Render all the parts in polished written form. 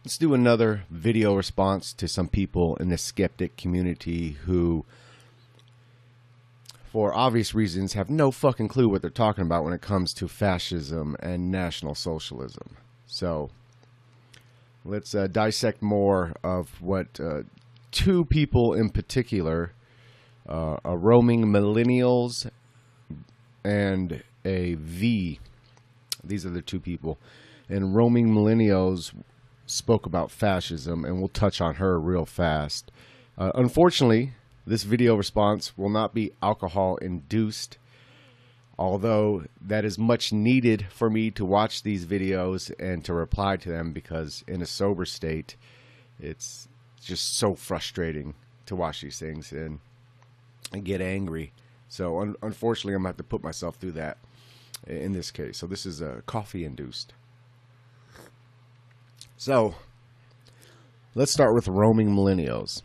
Let's do another video response to some people in the skeptic community who, for obvious reasons, have no fucking clue what they're talking about when it comes to fascism and National Socialism. So let's dissect more of what two people in particular, a roaming millennials and a Vee. These are the two people. And roaming millennials spoke about fascism, and we'll touch on her real fast. Unfortunately, this video response will not be alcohol induced, although that is much needed for me to watch these videos and to reply to them, because in a sober state, it's just so frustrating to watch these things and get angry. So unfortunately, I'm going to have to put myself through that in this case. So this is coffee induced. So let's start with roaming millennials.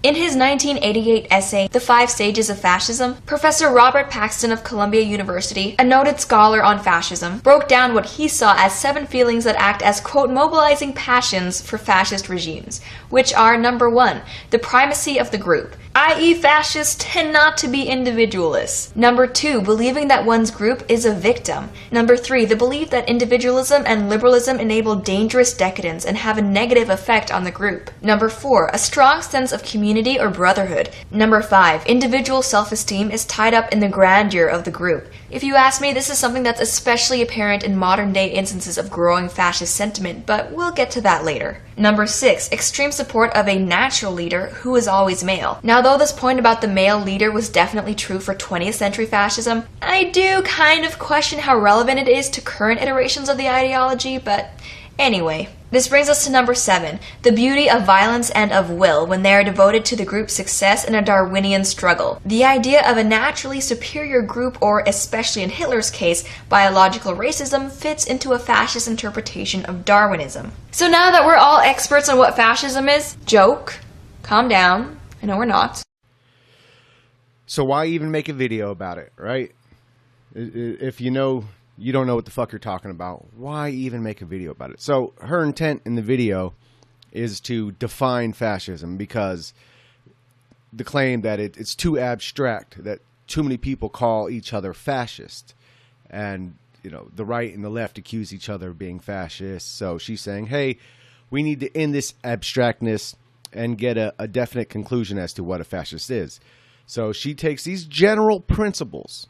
In his 1988 essay, The 5 Stages of Fascism, Professor Robert Paxton of Columbia University, a noted scholar on fascism, broke down what he saw as 7 feelings that act as, quote, mobilizing passions for fascist regimes, which are, number 1, the primacy of the group, i.e. fascists tend not to be individualists. Number 2, believing that one's group is a victim. Number 3, the belief that individualism and liberalism enable dangerous decadence and have a negative effect on the group. Number 4, a strong sense of community or brotherhood. Number 5, individual self-esteem is tied up in the grandeur of the group. If you ask me, this is something that's especially apparent in modern-day instances of growing fascist sentiment, but we'll get to that later. Number 6, extreme support of a natural leader who is always male. Now, though this point about the male leader was definitely true for 20th century fascism, I do kind of question how relevant it is to current iterations of the ideology, but anyway. This brings us to number 7, the beauty of violence and of will when they are devoted to the group's success in a Darwinian struggle. The idea of a naturally superior group, or especially in Hitler's case, biological racism, fits into a fascist interpretation of Darwinism. So now that we're all experts on what fascism is, joke, calm down, I know we're not. So why even make a video about it, right? If you don't know what the fuck you're talking about, why even make a video about it? So her intent in the video is to define fascism, because the claim that it's too abstract, that too many people call each other fascist, and the right and the left accuse each other of being fascist. So she's saying, hey, we need to end this abstractness and get a definite conclusion as to what a fascist is. So she takes these general principles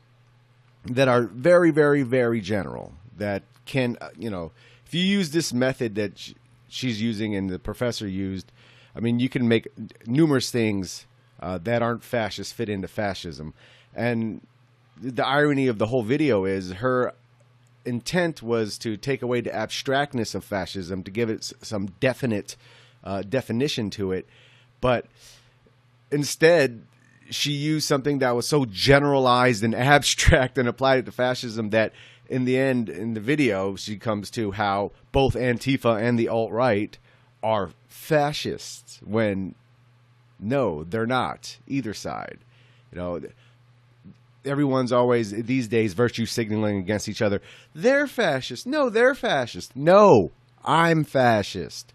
that are very, very, very general, that can, if you use this method that she's using and the professor used, I mean, you can make numerous things that aren't fascist fit into fascism. And the irony of the whole video is her intent was to take away the abstractness of fascism, to give it some definite definition to it. But instead, she used something that was so generalized and abstract and applied it to fascism that in the end, in the video, she comes to how both Antifa and the alt-right are fascists, when no, they're not, either side. Everyone's always, these days, virtue signaling against each other. They're fascist. No, they're fascist. No, I'm fascist.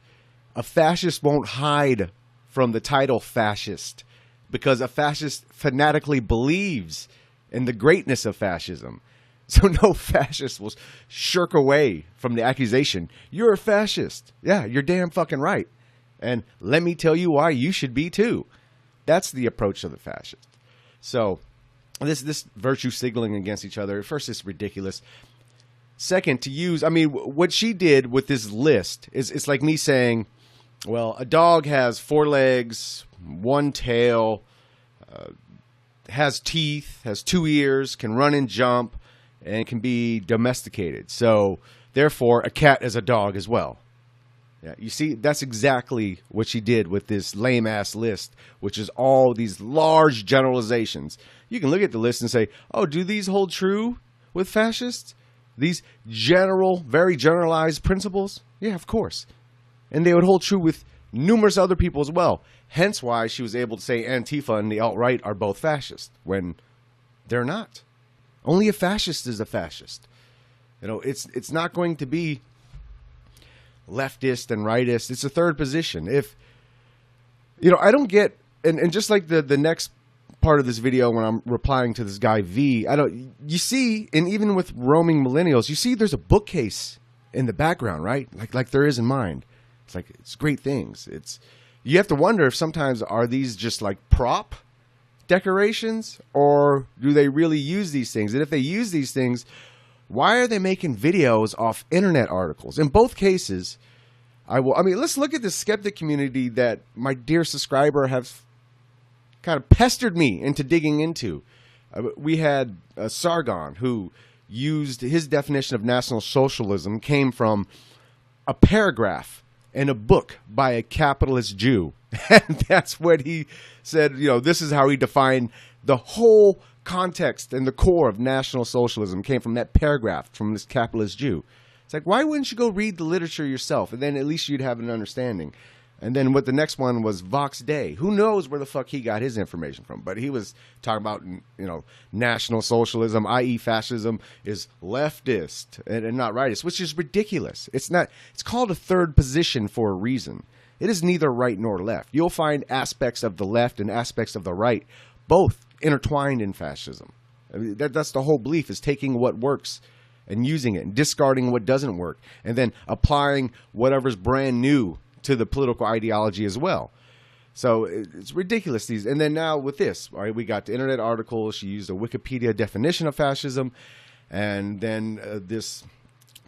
A fascist won't hide from the title fascist, because a fascist fanatically believes in the greatness of fascism. So no fascist will shirk away from the accusation, you're a fascist. Yeah, you're damn fucking right. And let me tell you why you should be too. That's the approach of the fascist. So this virtue signaling against each other, first, it's ridiculous. Second, to use, I mean, what she did with this list is, it's like me saying, well, a dog has 4 legs, 1 tail, has teeth, has 2 ears, can run and jump, and can be domesticated. So, therefore, a cat is a dog as well. Yeah, you see, that's exactly what she did with this lame-ass list, which is all these large generalizations. You can look at the list and say, oh, do these hold true with fascists? These general, very generalized principles? Yeah, of course. And they would hold true with numerous other people as well. Hence why she was able to say Antifa and the alt-right are both fascist, when they're not. Only a fascist is a fascist. It's not going to be leftist and rightist. It's a third position. If, you know, I don't get, and just like the next part of this video when I'm replying to this guy V, you see, and even with roaming millennials, you see there's a bookcase in the background, right? Like there is in mine. It's like, it's great things. You have to wonder if sometimes are these just like prop decorations, or do they really use these things? And if they use these things, why are they making videos off internet articles? In both cases, let's look at the skeptic community that my dear subscriber have kind of pestered me into digging into. We had Sargon, who used his definition of National Socialism, came from a paragraph in a book by a capitalist Jew. And that's what he said, you know, this is how he defined the whole context and the core of National Socialism came from that paragraph from this capitalist Jew. It's like, why wouldn't you go read the literature yourself? And then at least you'd have an understanding. And then what the next one was Vox Day. Who knows where the fuck he got his information from? But he was talking about, you know, National Socialism, i.e. fascism, is leftist and not rightist, which is ridiculous. It's not. It's called a third position for a reason. It is neither right nor left. You'll find aspects of the left and aspects of the right, both intertwined in fascism. I mean, that's the whole belief, is taking what works and using it and discarding what doesn't work, and then applying whatever's brand new to the political ideology as well. So it's ridiculous. And then now with this, all right, we got the internet article. She used a Wikipedia definition of fascism, and then this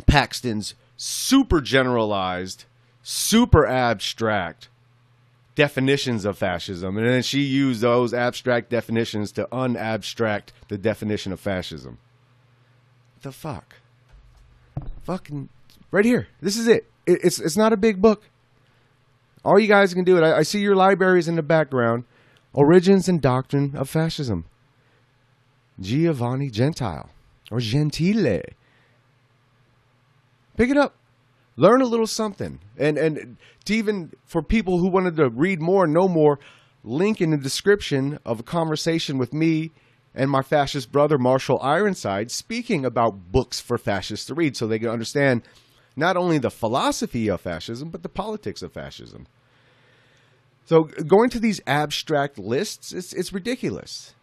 Paxton's super generalized, super abstract definitions of fascism, and then she used those abstract definitions to unabstract the definition of fascism. The fuck? Fucking right here. This is it. It's not a big book. All you guys can do it. I see your libraries in the background. Origins and Doctrine of Fascism. Giovanni Gentile. Or Gentile. Pick it up. Learn a little something. And to even for people who wanted to read more, know more, link in the description of a conversation with me and my fascist brother, Marshall Ironside, speaking about books for fascists to read so they can understand not only the philosophy of fascism, but the politics of fascism. So going to these abstract lists, it's ridiculous.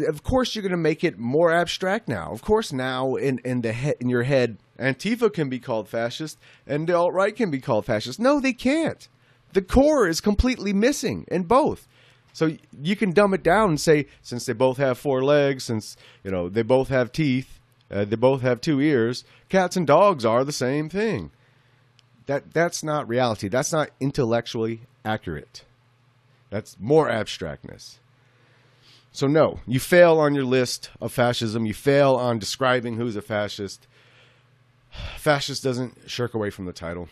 Of course, you're going to make it more abstract now. Of course, now in your head, Antifa can be called fascist and the alt-right can be called fascist. No, they can't. The core is completely missing in both. So you can dumb it down and say, since they both have four legs, since they both have teeth, they both have two ears, cats and dogs are the same thing. That's not reality. That's not intellectually accurate. That's more abstractness. So no, you fail on your list of fascism. You fail on describing who's a fascist. Fascist doesn't shirk away from the title.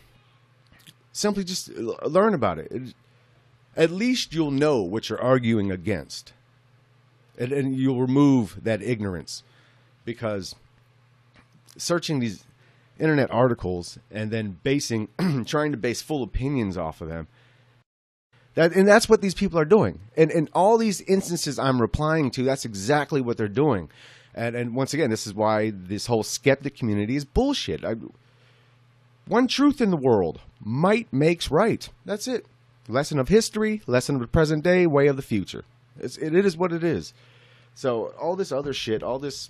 Simply just learn about it. At least you'll know what you're arguing against. And you'll remove that ignorance. Because searching these internet articles and then trying to base full opinions off of them, that's what these people are doing. And in all these instances I'm replying to, that's exactly what they're doing. And once again, this is why this whole skeptic community is bullshit. One truth in the world, might makes right. That's it. Lesson of history, lesson of the present day, way of the future. It is what it is. So all this other shit, all this,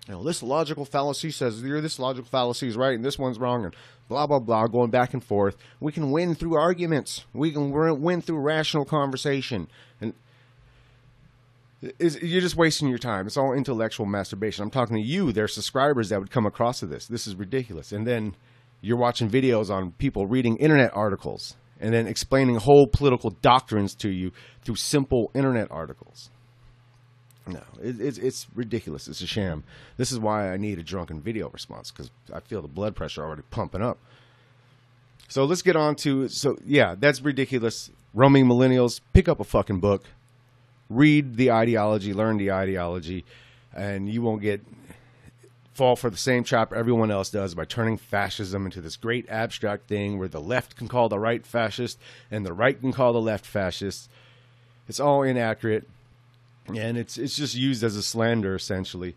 this logical fallacy says this logical fallacy is right and this one's wrong, and blah, blah, blah, going back and forth. We can win through arguments. We can win through rational conversation. And you're just wasting your time. It's all intellectual masturbation. I'm talking to you, their subscribers that would come across to this. This is ridiculous. And then you're watching videos on people reading internet articles and then explaining whole political doctrines to you through simple internet articles. No, it's ridiculous. It's a sham. This is why I need a drunken video response, because I feel the blood pressure already pumping up. So let's get on to, that's ridiculous. Roaming millennials, pick up a fucking book, read the ideology, learn the ideology, and you won't fall for the same trap everyone else does by turning fascism into this great abstract thing where the left can call the right fascist and the right can call the left fascist. It's all inaccurate. And it's just used as a slander, essentially.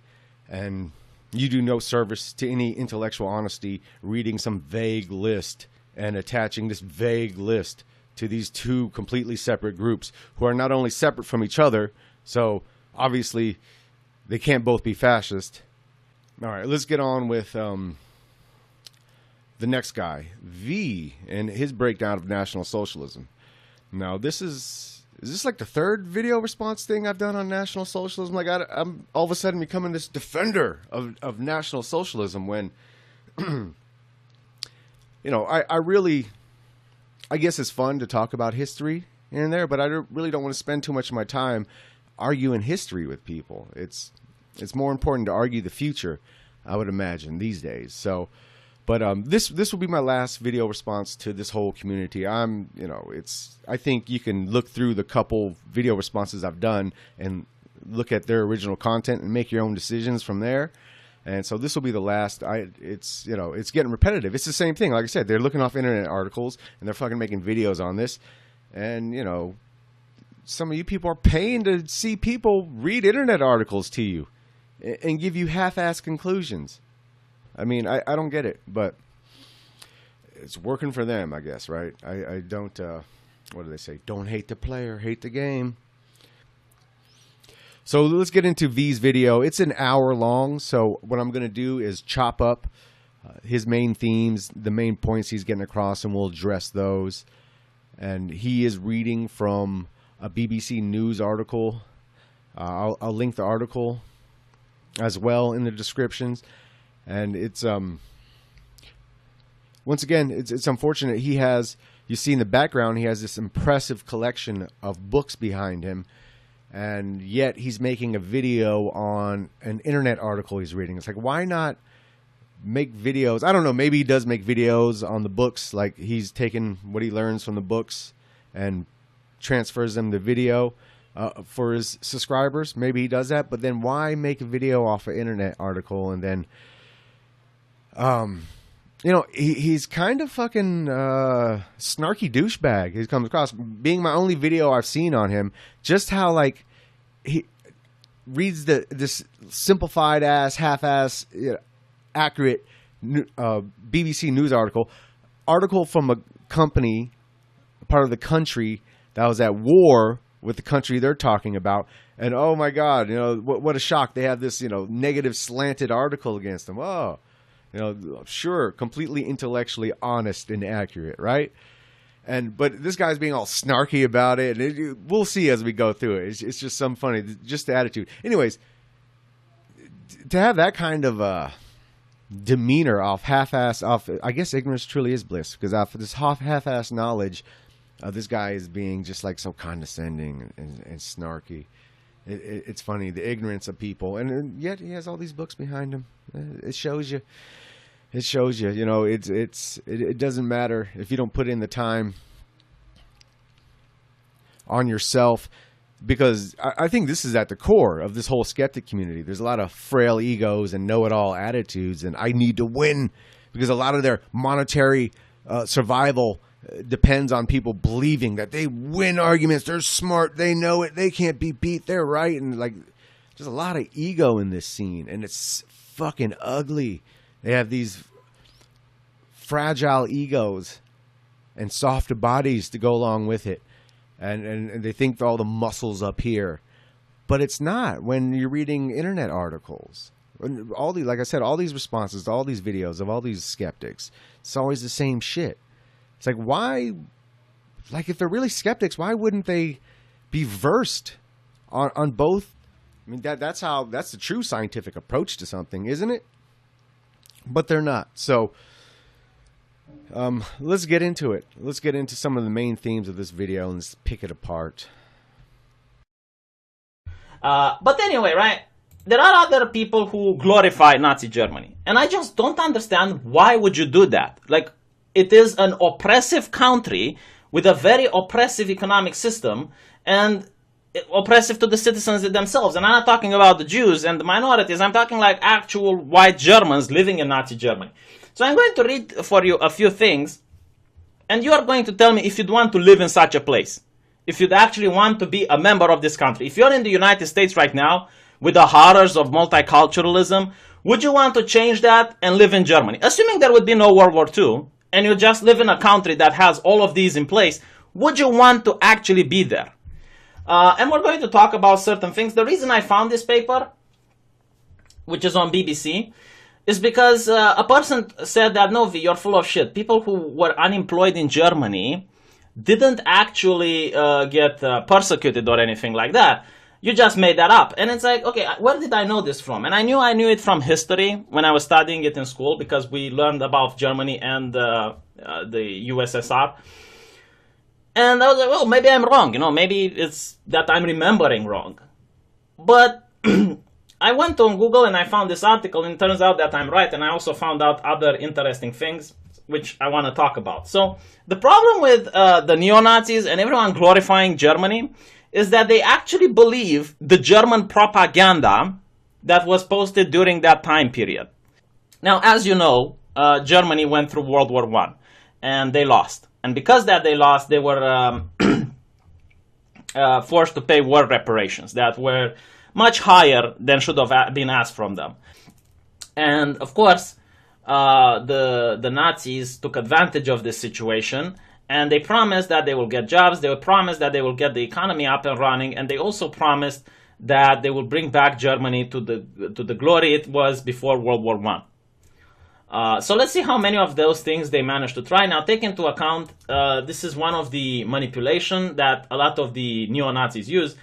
And you do no service to any intellectual honesty reading some vague list and attaching this vague list to these two completely separate groups who are not only separate from each other, so obviously they can't both be fascist. All right, let's get on with the next guy, Vee, and his breakdown of National Socialism. Now, is this like the third video response thing I've done on National Socialism? Like, I'm all of a sudden becoming this defender of National Socialism when, you know, I guess it's fun to talk about history here and there, but I really don't want to spend too much of my time arguing history with people. It's more important to argue the future, I would imagine, these days. So, but this will be my last video response to this whole community. I think you can look through the couple video responses I've done and look at their original content and make your own decisions from there. And so this will be the last. It's getting repetitive. It's the same thing. Like I said, they're looking off internet articles and they're fucking making videos on this. And, you know, some of you people are paying to see people read internet articles to you and give you half-assed conclusions. I mean, I don't get it, but it's working for them, I guess, right? I don't, what do they say? Don't hate the player, hate the game. So let's get into V's video. It's an hour long, so what I'm going to do is chop up his main themes, the main points he's getting across, and we'll address those. And he is reading from a BBC News article. I'll link the article as well in the descriptions. And it's once again, it's unfortunate. He has, you see in the background, he has this impressive collection of books behind him, and yet he's making a video on an internet article he's reading. It's like, why not make videos? I don't know, maybe he does make videos on the books, like he's taking what he learns from the books and transfers them to video for his subscribers. Maybe he does that, but then why make a video off an internet article? And then you know, he's kind of fucking snarky douchebag. He comes across, being my only video I've seen on him, just how like he reads this simplified ass, half-ass, accurate BBC News article from a company, part of the country that was at war with the country they're talking about. And oh my God, you know, what a shock. They have this, you know, negative slanted article against them. Oh, you know, sure, completely intellectually honest and accurate, right? But this guy's being all snarky about it, and we'll see as we go through it. It's just some funny, just the attitude. Anyways, to have that kind of demeanor off I guess ignorance truly is bliss, because off this half-ass knowledge, this guy is being just like so condescending and snarky. It's funny, the ignorance of people, and yet he has all these books behind him. It shows you. It shows you. You know, it doesn't matter if you don't put in the time on yourself, because I think this is at the core of this whole skeptic community. There's a lot of frail egos and know-it-all attitudes, and I need to win, because a lot of their monetary survival depends on people believing that they win arguments. They're smart. They know it. They can't be beat. They're right. And like, there's a lot of ego in this scene, and it's fucking ugly. They have these fragile egos and soft bodies to go along with it. And they think all the muscles up here, but it's not when you're reading internet articles. All these, like I said, all these responses to all these videos of all these skeptics, it's always the same shit. It's like, why, like if they're really skeptics, why wouldn't they be versed on both? I mean, that's the true scientific approach to something, isn't it? But they're not. So let's get into it. Let's get into some of the main themes of this video and let's pick it apart. But anyway, right? There are other people who glorify Nazi Germany. And I just don't understand, why would you do that? Like, it is an oppressive country with a very oppressive economic system and oppressive to the citizens themselves. And I'm not talking about the Jews and the minorities. I'm talking like actual white Germans living in Nazi Germany. So I'm going to read for you a few things, and you are going to tell me if you'd want to live in such a place. If you'd actually want to be a member of this country. If you're in the United States right now, with the horrors of multiculturalism, would you want to change that and live in Germany? Assuming there would be no World War II, and you just live in a country that has all of these in place, would you want to actually be there? And we're going to talk about certain things. The reason I found this paper, which is on BBC, is because a person said that, no, V, you're full of shit. People who were unemployed in Germany didn't actually get persecuted or anything like that. You just made that up. And it's like, okay, where did I know this from? And I knew it from history when I was studying it in school, because we learned about Germany and the USSR. And I was like, well, maybe I'm wrong. Maybe it's that I'm remembering wrong. But I went on Google and I found this article, and it turns out that I'm right. And I also found out other interesting things, which I want to talk about. So the problem with the neo-Nazis and everyone glorifying Germany is that they actually believe the German propaganda that was posted during that time period. Now, as you know, Germany went through World War I, and they lost. And because that they lost, they were forced to pay war reparations that were much higher than should have been asked from them. And, of course, the Nazis took advantage of this situation, and they promised that they will get jobs, they promised that they will get the economy up and running, and they also promised that they will bring back Germany to the glory it was before World War I. So let's see how many of those things they managed to try. Now, take into account, this is one of the manipulation that a lot of the neo-Nazis use,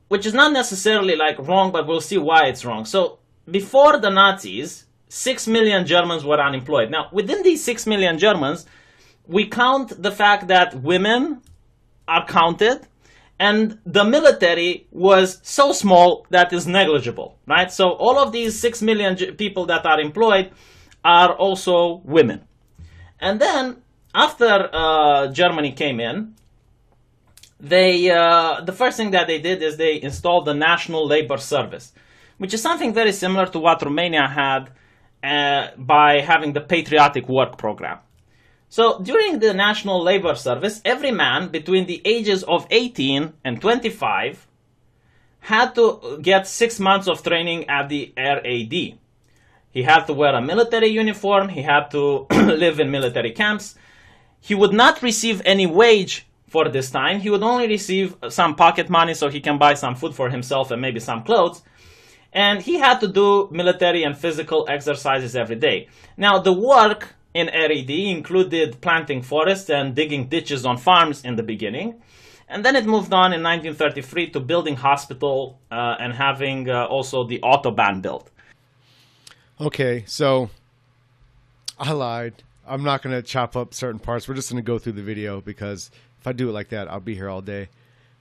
which is not necessarily wrong, but we'll see why it's wrong. So before the Nazis, 6 million Germans were unemployed. Now, within these 6 million Germans, we count the fact that women are counted, and the military was so small that is negligible, right? So all of these 6 million people that are employed are also women. And then, after Germany came in, the first thing that they did is they installed the National Labor Service, which is something very similar to what Romania had by having the Patriotic Work Program. So during the National Labor Service, every man between the ages of 18 and 25 had to get 6 months of training at the RAD. He had to wear a military uniform, he had to live in military camps. He would not receive any wage for this time. He would only receive some pocket money so he can buy some food for himself and maybe some clothes. And he had to do military and physical exercises every day. Now, the work in RAD included planting forests and digging ditches on farms in the beginning. And then it moved on in 1933 to building hospital and having also the Autobahn built. Okay, so I lied. I'm not going to chop up certain parts. We're just going to go through the video, because if I do it like that, I'll be here all day.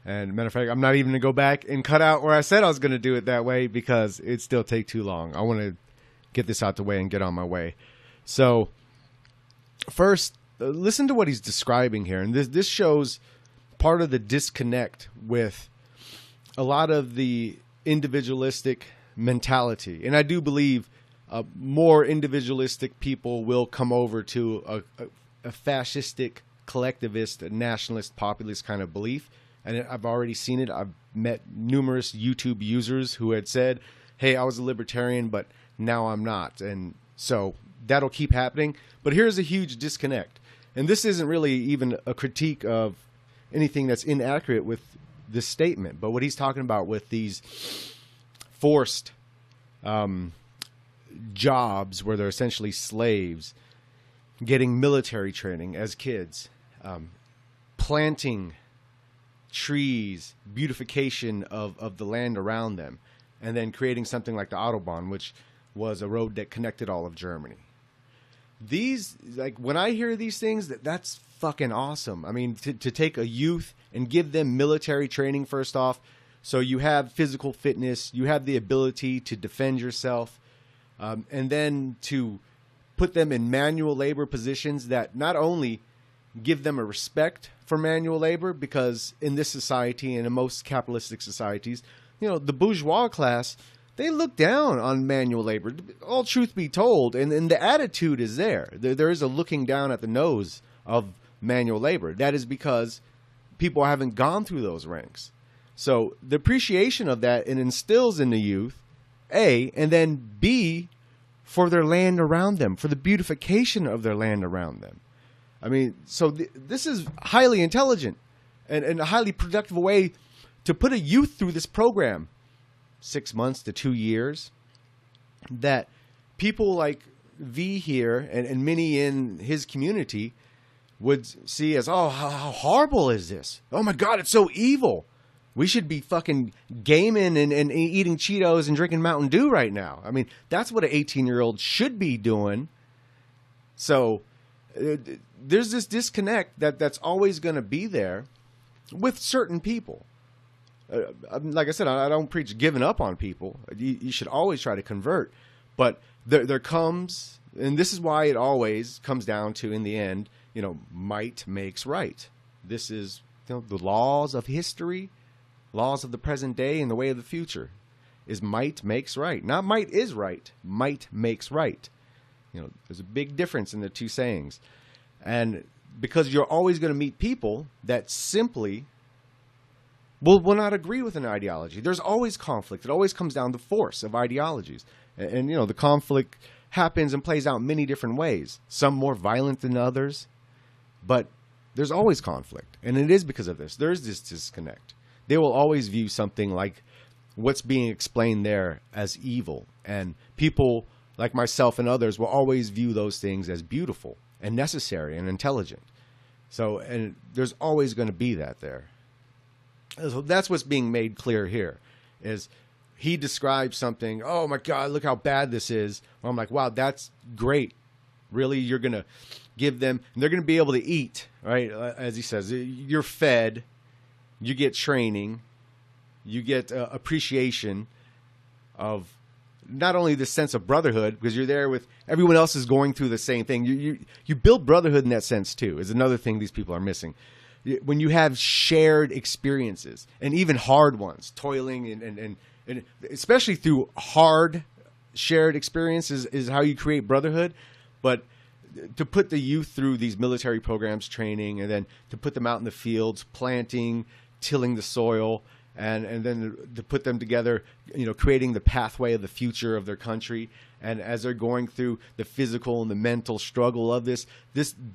And matter of fact, I'm not even going to go back and cut out where I said I was going to do it that way, because it'd still take too long. I want to get this out the way and get on my way. So first, listen to what he's describing here. And this shows part of the disconnect with a lot of the individualistic mentality. And I do believe more individualistic people will come over to a fascistic, collectivist, nationalist, populist kind of belief. And I've already seen it. I've met numerous YouTube users who had said, hey, I was a libertarian, but now I'm not. And so that'll keep happening. But here's a huge disconnect. And this isn't really even a critique of anything that's inaccurate with this statement. But what he's talking about with these forced jobs where they're essentially slaves, getting military training as kids, planting trees, beautification of the land around them, and then creating something like the Autobahn, which was a road that connected all of Germany. These, like, when I hear these things, that's fucking awesome. I mean, to take a youth and give them military training first off, so you have physical fitness, you have the ability to defend yourself, and then to put them in manual labor positions that not only give them a respect for manual labor, because in this society and in most capitalistic societies, you know, the bourgeois class, they look down on manual labor, all truth be told, and the attitude is there. There is a looking down at the nose of manual labor. That is because people haven't gone through those ranks. So the appreciation of that, it instills in the youth, A, and then B, for their land around them, for the beautification of their land around them. I mean, so this is highly intelligent and a highly productive way to put a youth through this program, 6 months to 2 years, that people like V here and many in his community would see as, oh, how horrible is this? Oh my God, it's so evil. We should be fucking gaming and eating Cheetos and drinking Mountain Dew right now. I mean, that's what an 18-year-old should be doing. So there's this disconnect that's always going to be there with certain people. Like I said, I don't preach giving up on people. You should always try to convert. But there comes, and this is why it always comes down to, in the end, might makes right. This is the laws of history, laws of the present day, and the way of the future. Is might makes right. Not might is right. Might makes right. There's a big difference in the two sayings. And because you're always going to meet people that simply will not agree with an ideology. There's always conflict. It always comes down to force of ideologies. And the conflict happens and plays out in many different ways. Some more violent than others. But there's always conflict. And it is because of this. There's this disconnect. They will always view something like what's being explained there as evil. And people like myself and others will always view those things as beautiful and necessary and intelligent. So, and there's always going to be that there. So that's what's being made clear here, is he describes something, oh my God, look how bad this is. Well, I'm like, wow, that's great. Really, you're going to give them, and they're going to be able to eat, right? As he says, you're fed, you get training, you get appreciation of not only the sense of brotherhood, because you're there with everyone else is going through the same thing. You build brotherhood in that sense too, is another thing these people are missing. When you have shared experiences, and even hard ones, toiling and especially through hard shared experiences is how you create brotherhood. But to put the youth through these military programs, training, and then to put them out in the fields, planting, tilling the soil, and then to put them together, creating the pathway of the future of their country. And as they're going through the physical and the mental struggle of this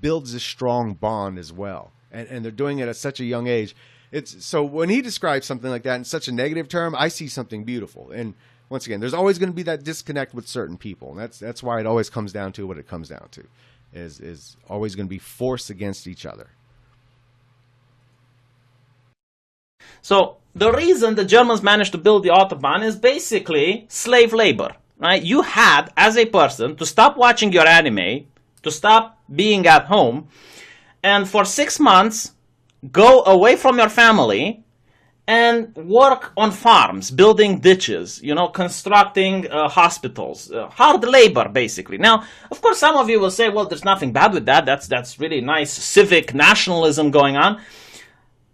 builds a strong bond as well. And they're doing it at such a young age. So when he describes something like that in such a negative term, I see something beautiful. And once again, there's always going to be that disconnect with certain people. And that's why it always comes down to what it comes down to, is always going to be force against each other. So the reason the Germans managed to build the Autobahn is basically slave labor, right? You had, as a person, to stop watching your anime, to stop being at home, and for 6 months, go away from your family and work on farms, building ditches, constructing hospitals, hard labor, basically. Now, of course, some of you will say, well, there's nothing bad with that. That's really nice civic nationalism going on.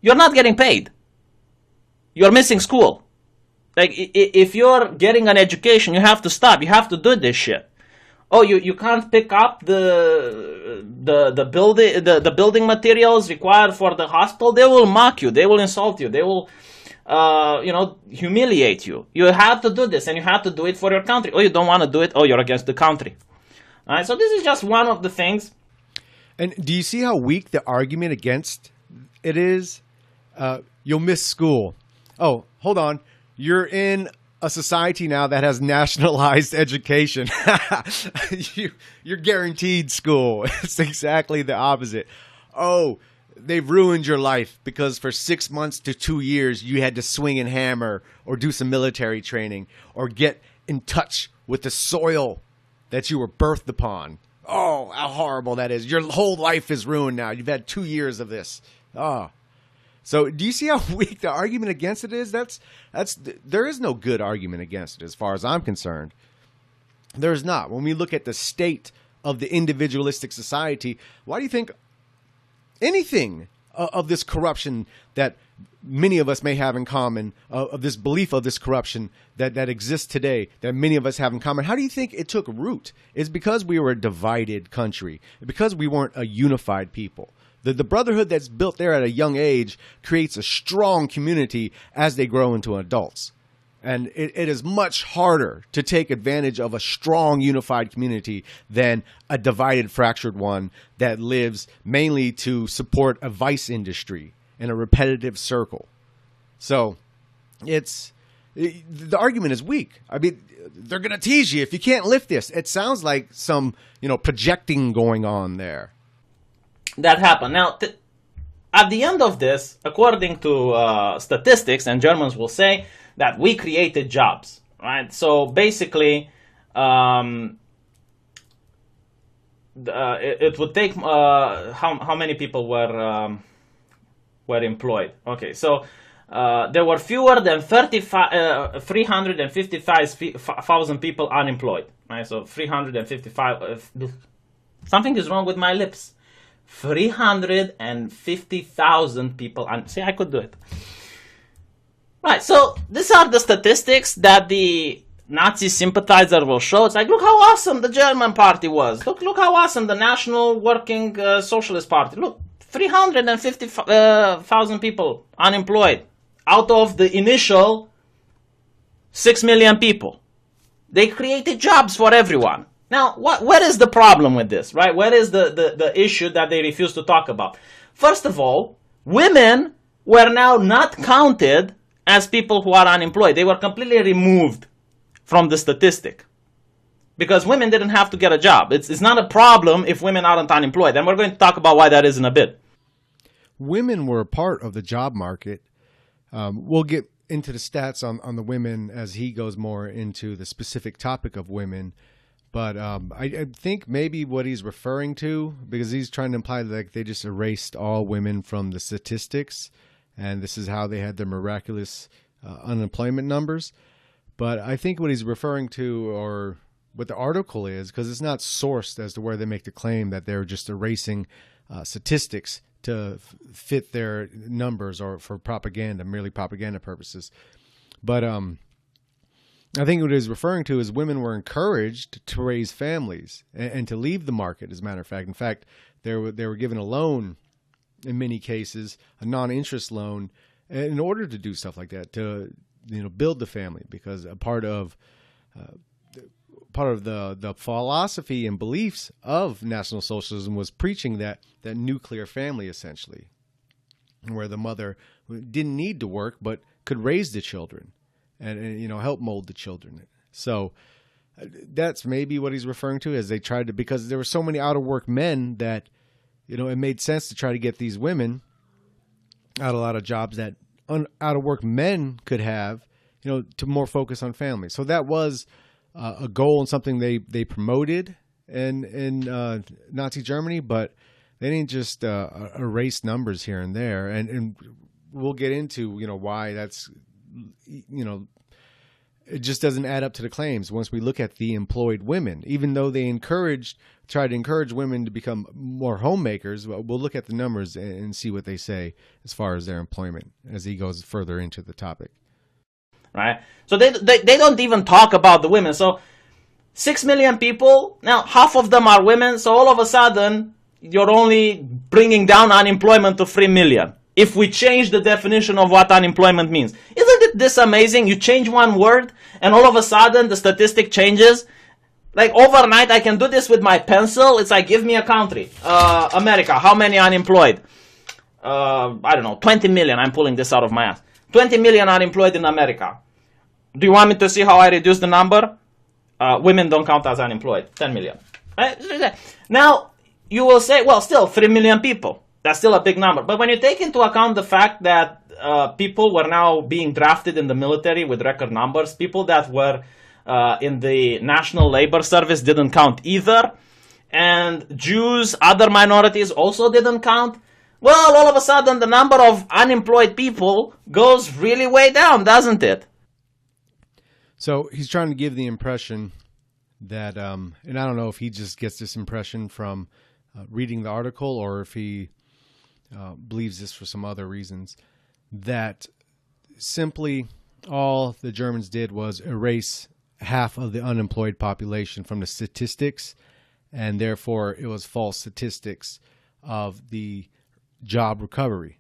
You're not getting paid. You're missing school. Like, if you're getting an education, you have to stop. You have to do this shit. Oh, you can't pick up the building materials required for the hospital. They will mock you. They will insult you. They will, humiliate you. You have to do this, and you have to do it for your country. Oh, you don't want to do it. Oh, you're against the country. All right. So this is just one of the things. And do you see how weak the argument against it is? You'll miss school. Oh, hold on. You're in a society now that has nationalized education. You're guaranteed school. It's exactly the opposite. Oh, they've ruined your life because for 6 months to 2 years you had to swing and hammer or do some military training or get in touch with the soil that you were birthed upon. Oh, how horrible that is. Your whole life is ruined now. You've had 2 years of this. Oh. So do you see how weak the argument against it is? There is no good argument against it as far as I'm concerned. There is not. When we look at the state of the individualistic society, why do you think anything of this corruption that many of us may have in common, of this belief of this corruption that exists today, that many of us have in common, how do you think it took root? It's because we were a divided country, because we weren't a unified people. The brotherhood that's built there at a young age creates a strong community as they grow into adults. And it is much harder to take advantage of a strong, unified community than a divided, fractured one that lives mainly to support a vice industry in a repetitive circle. So the argument is weak. I mean, they're going to tease you if you can't lift this. It sounds like some, projecting going on there. That happened. Now, at the end of this, according to statistics, and Germans will say that we created jobs, right? So basically, it would take how many people were employed? Okay, so there were fewer than 355,000 people unemployed, right? So 355. Something is wrong with my lips. 350,000 people. See, I could do it. Right, so these are the statistics that the Nazi sympathizer will show. It's like, look how awesome the German party was. Look how awesome the National Working Socialist Party. Look, 350,000 people unemployed out of the initial 6 million people. They created jobs for everyone. Now, what is the problem with this, right? What is the issue that they refuse to talk about? First of all, women were now not counted as people who are unemployed. They were completely removed from the statistic because women didn't have to get a job. It's not a problem if women aren't unemployed. And we're going to talk about why that is in a bit. Women were a part of the job market. We'll get into the stats on the women as he goes more into the specific topic of women. But I think maybe what he's referring to, because he's trying to imply that they just erased all women from the statistics, and this is how they had their miraculous unemployment numbers. But I think what he's referring to, or what the article is, because it's not sourced as to where they make the claim that they're just erasing statistics to fit their numbers or for propaganda, merely propaganda purposes. But I think what he's referring to is women were encouraged to raise families and to leave the market, as a matter of fact. In fact, they were given a loan in many cases, a non-interest loan, in order to do stuff like that, to build the family, because a part of the philosophy and beliefs of National Socialism was preaching that nuclear family, essentially, where the mother didn't need to work but could raise the children and help mold the children. So that's maybe what he's referring to, as they tried to, because there were so many out of work men that it made sense to try to get these women out a lot of jobs that out of work men could have, to more focus on family. So that was a goal and something they promoted in Nazi Germany, but they didn't just erase numbers here and there. And we'll get into why that's it just doesn't add up to the claims once we look at the employed women. Even though they tried to encourage women to become more homemakers, we'll look at the numbers and see what they say as far as their employment as he goes further into the topic. Right? So they don't even talk about the women. So 6 million people, now half of them are women, so all of a sudden you're only bringing down unemployment to 3 million. If we change the definition of what unemployment means. Isn't it this amazing? You change one word and all of a sudden the statistic changes. Like overnight, I can do this with my pencil. It's like, give me a country. America, how many unemployed? I don't know, 20 million. I'm pulling this out of my ass. 20 million unemployed in America. Do you want me to see how I reduce the number? Women don't count as unemployed. 10 million. Right? Now, you will say, well, still 3 million people. That's still a big number. But when you take into account the fact that people were now being drafted in the military with record numbers, people that were in the National Labor Service didn't count either, and Jews, other minorities also didn't count, well, all of a sudden the number of unemployed people goes really way down, doesn't it? So he's trying to give the impression that, and I don't know if he just gets this impression from reading the article or if he believes this for some other reasons, that simply all the Germans did was erase half of the unemployed population from the statistics, and therefore it was false statistics of the job recovery,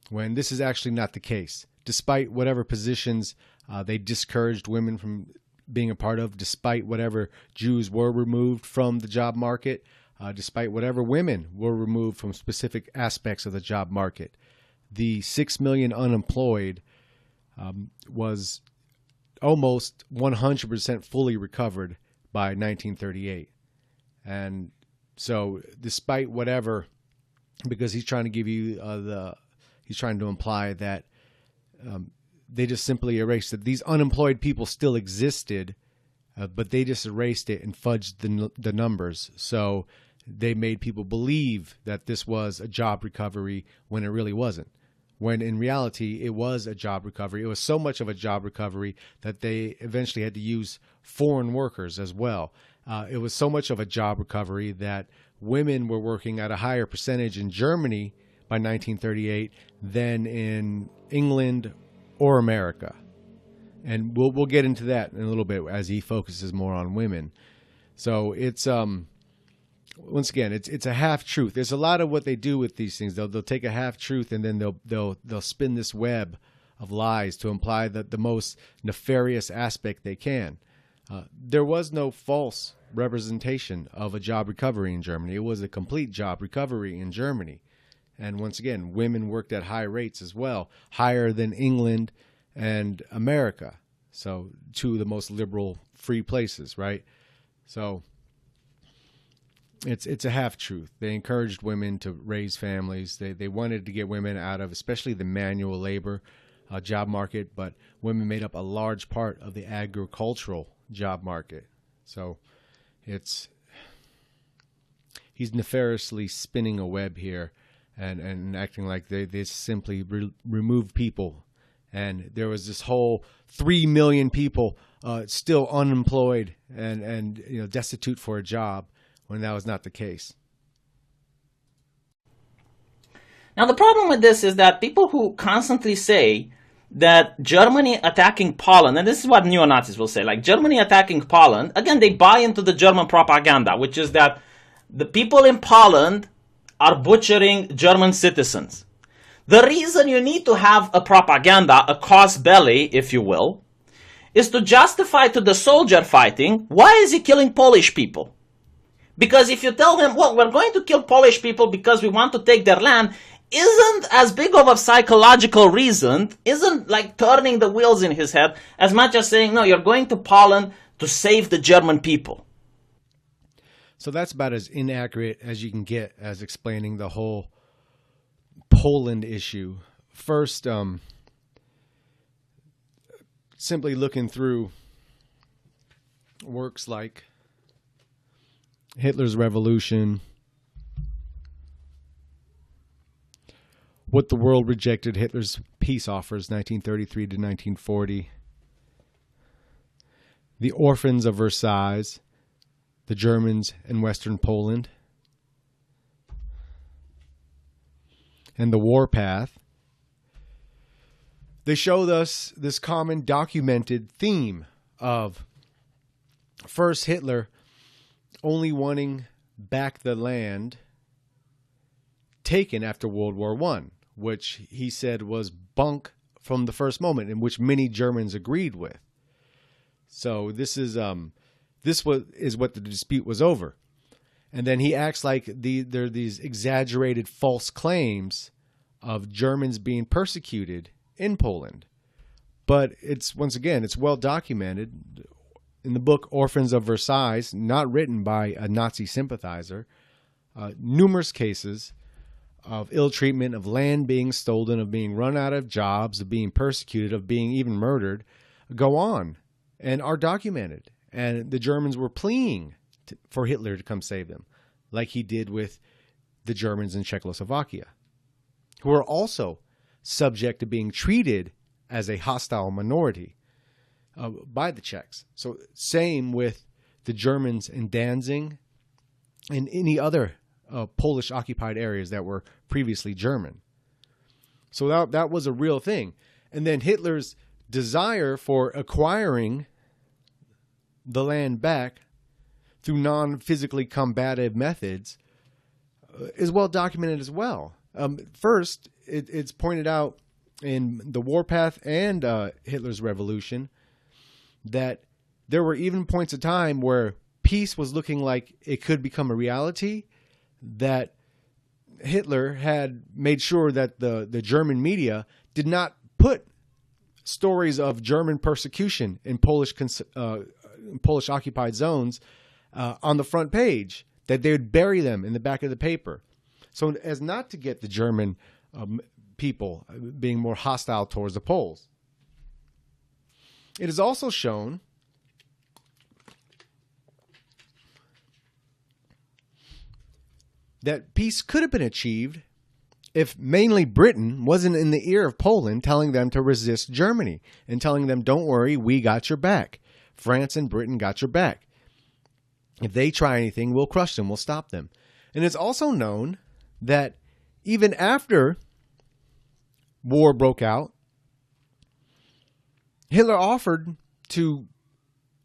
when this is actually not the case. Despite whatever positions They discouraged women from being a part of, despite whatever Jews were removed from the job market, despite whatever women were removed from specific aspects of the job market. The 6 million unemployed was almost 100% fully recovered by 1938. And so despite whatever, because he's trying to give you he's trying to imply that they just simply erased it. These unemployed people still existed, but they just erased it and fudged the numbers. So they made people believe that this was a job recovery when it really wasn't. When in reality, it was a job recovery. It was so much of a job recovery that they eventually had to use foreign workers as well. It was so much of a job recovery that women were working at a higher percentage in Germany by 1938 than in England or America. And we'll get into that in a little bit as he focuses more on women. So it's once again, it's a half truth. There's a lot of what they do with these things. They'll take a half truth and then they'll spin this web of lies to imply that the most nefarious aspect they can. There was no false representation of a job recovery in Germany. It was a complete job recovery in Germany. And once again, women worked at high rates as well, higher than England and America. So two of the most liberal free places, right? So it's a half truth. They encouraged women to raise families. They wanted to get women out of especially the manual labor job market, but women made up a large part of the agricultural job market. So he's nefariously spinning a web here and acting like they simply removed people. And there was this whole 3 million people still unemployed and destitute for a job, when that was not the case. Now, the problem with this is that people who constantly say that Germany attacking Poland, and this is what neo-Nazis will say, like Germany attacking Poland, again, they buy into the German propaganda, which is that the people in Poland are butchering German citizens. The reason you need to have a propaganda, a cause belli, if you will, is to justify to the soldier fighting, why is he killing Polish people? Because if you tell him, well, we're going to kill Polish people because we want to take their land, isn't as big of a psychological reason, isn't like turning the wheels in his head, as much as saying, no, you're going to Poland to save the German people. So that's about as inaccurate as you can get as explaining the whole Poland issue. First, simply looking through works like Hitler's Revolution, What the World Rejected, Hitler's Peace Offers, 1933 to 1940, The Orphans of Versailles, The Germans in Western Poland, and The Warpath. They showed us this common documented theme of first Hitler only wanting back the land taken after World War I, which he said was bunk from the first moment, and which many Germans agreed with. So this is what the dispute was over. And then he acts like there are these exaggerated false claims of Germans being persecuted in Poland. But it's well documented in the book Orphans of Versailles, not written by a Nazi sympathizer. Numerous cases of ill treatment, of land being stolen, of being run out of jobs, of being persecuted, of being even murdered, go on and are documented. And the Germans were pleading for Hitler to come save them, like he did with the Germans in Czechoslovakia, who are also subject to being treated as a hostile minority by the Czechs. So same with the Germans in Danzig and any other Polish occupied areas that were previously German. So that was a real thing. And then Hitler's desire for acquiring the land back through non-physically combative methods is well documented as well. First, it's pointed out in the warpath and Hitler's revolution that there were even points of time where peace was looking like it could become a reality, that Hitler had made sure that the German media did not put stories of German persecution in Polish occupied zones on the front page, that they would bury them in the back of the paper, so as not to get the German people being more hostile towards the Poles. It is also shown that peace could have been achieved if mainly Britain wasn't in the ear of Poland telling them to resist Germany and telling them, don't worry, we got your back. France and Britain got your back. If they try anything, we'll crush them. We'll stop them. And it's also known that even after war broke out, Hitler offered to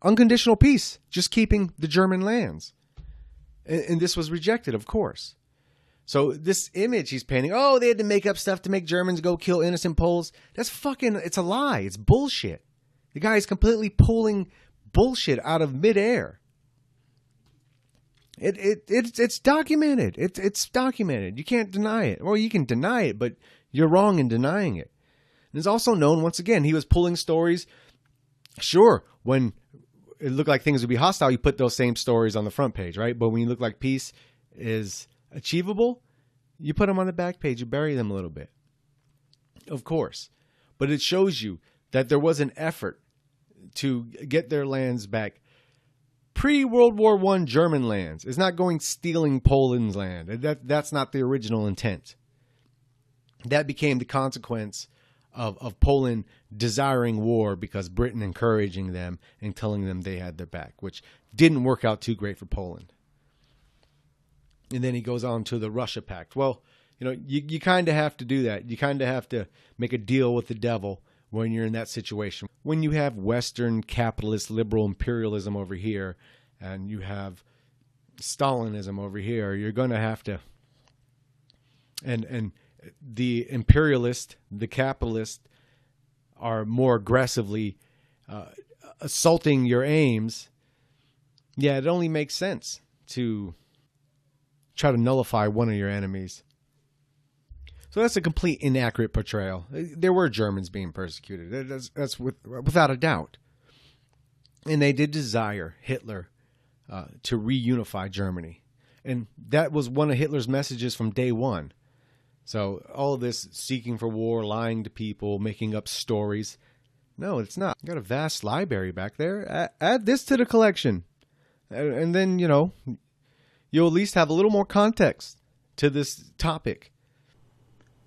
unconditional peace, just keeping the German lands. And this was rejected, of course. So this image he's painting, oh, they had to make up stuff to make Germans go kill innocent Poles. That's fucking, it's a lie. It's bullshit. The guy is completely pulling bullshit out of midair. It's documented. It's documented. You can't deny it. Well, you can deny it, but you're wrong in denying it. And it's also known, once again, he was pulling stories. Sure, when it looked like things would be hostile, you put those same stories on the front page, right? But when you look like peace is achievable, you put them on the back page, you bury them a little bit. Of course. But it shows you that there was an effort to get their lands back. Pre-World War I German lands. It's not going stealing Poland's land. That's not the original intent. That became the consequence of Poland desiring war because Britain encouraging them and telling them they had their back, which didn't work out too great for Poland. And then he goes on to the Russia Pact. Well, you kind of have to do that. You kind of have to make a deal with the devil when you're in that situation. When you have Western capitalist liberal imperialism over here and you have Stalinism over here, you're going to have to... And the imperialist, the capitalist are more aggressively assaulting your aims. Yeah, it only makes sense to try to nullify one of your enemies. So that's a complete inaccurate portrayal. There were Germans being persecuted. That's without a doubt. And they did desire Hitler to reunify Germany. And that was one of Hitler's messages from day one. So all of this seeking for war, lying to people, making up stories. No, it's not. You got a vast library back there. Add this to the collection. And then, you'll at least have a little more context to this topic.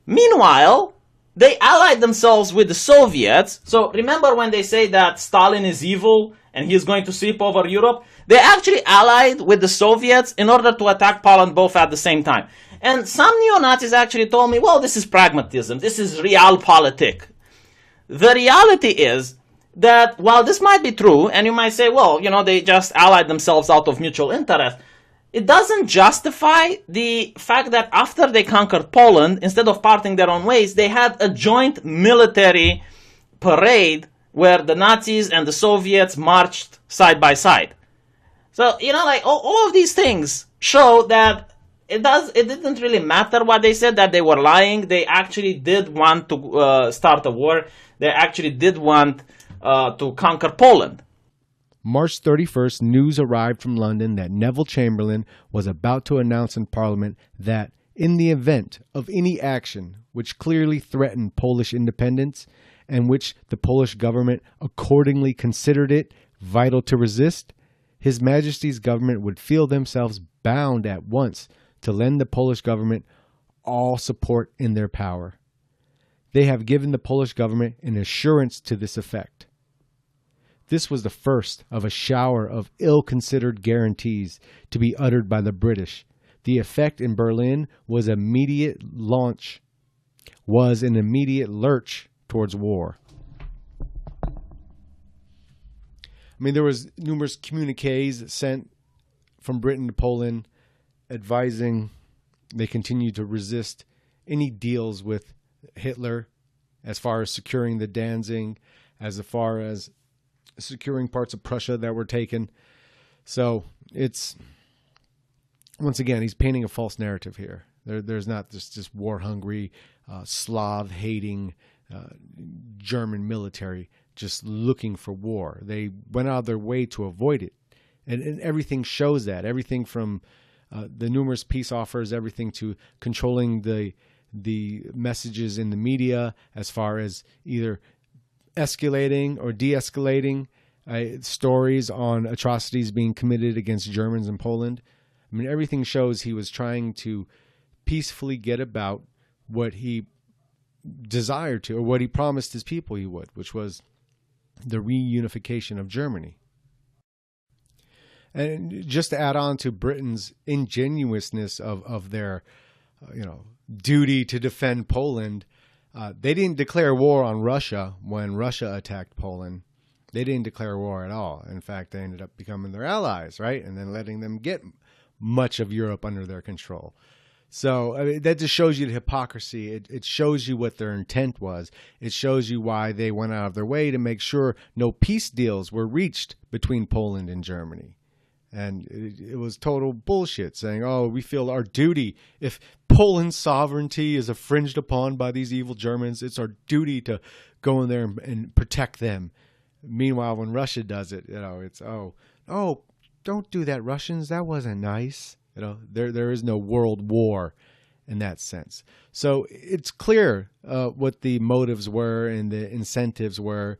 Meanwhile, they allied themselves with the Soviets. So remember when they say that Stalin is evil and he's going to sweep over Europe? They actually allied with the Soviets in order to attack Poland both at the same time. And some neo-Nazis actually told me, well, this is pragmatism. This is realpolitik. The reality is that while this might be true, and you might say, well, they just allied themselves out of mutual interest, it doesn't justify the fact that after they conquered Poland, instead of parting their own ways, they had a joint military parade where the Nazis and the Soviets marched side by side. So, all of these things show that it didn't really matter what they said, that they were lying. They actually did want to start a war. They actually did want to conquer Poland. March 31st, news arrived from London that Neville Chamberlain was about to announce in Parliament that in the event of any action which clearly threatened Polish independence and which the Polish government accordingly considered it vital to resist, His Majesty's government would feel themselves bound at once to lend the Polish government all support in their power. They have given the Polish government an assurance to this effect. This was the first of a shower of ill-considered guarantees to be uttered by the British. The effect in Berlin was an immediate lurch towards war. There was numerous communiques sent from Britain to Poland advising they continue to resist any deals with Hitler as far as securing the Danzig, as far as securing parts of Prussia that were taken. So it's, once again, he's painting a false narrative here. There's not this war-hungry, Slav-hating German military just looking for war. They went out of their way to avoid it. And everything shows that. Everything from the numerous peace offers, everything to controlling the messages in the media as far as either escalating or de-escalating stories on atrocities being committed against Germans in Poland. I mean, everything shows he was trying to peacefully get about what he desired to, or what he promised his people he would, which was the reunification of Germany. And just to add on to Britain's ingenuousness of their, duty to defend Poland, they didn't declare war on Russia when Russia attacked Poland. They didn't declare war at all. In fact, they ended up becoming their allies, right? And then letting them get much of Europe under their control. So I mean, that just shows you the hypocrisy. It shows you what their intent was. It shows you why they went out of their way to make sure no peace deals were reached between Poland and Germany. And it was total bullshit, saying, oh, we feel our duty. If Poland's sovereignty is infringed upon by these evil Germans, it's our duty to go in there and protect them. Meanwhile, when Russia does it, it's, oh, don't do that, Russians. That wasn't nice. There is no world war in that sense. So it's clear what the motives were and the incentives were.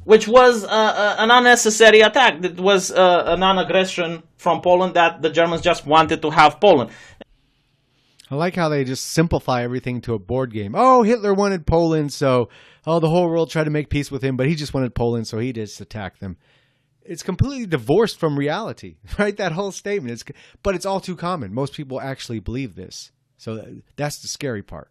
Which was an unnecessary attack. It was a non-aggression from Poland that the Germans just wanted to have Poland. I like how they just simplify everything to a board game. Oh, Hitler wanted Poland, so the whole world tried to make peace with him, but he just wanted Poland, so he just attacked them. It's completely divorced from reality, right? That whole statement. But it's all too common. Most people actually believe this. So that's the scary part.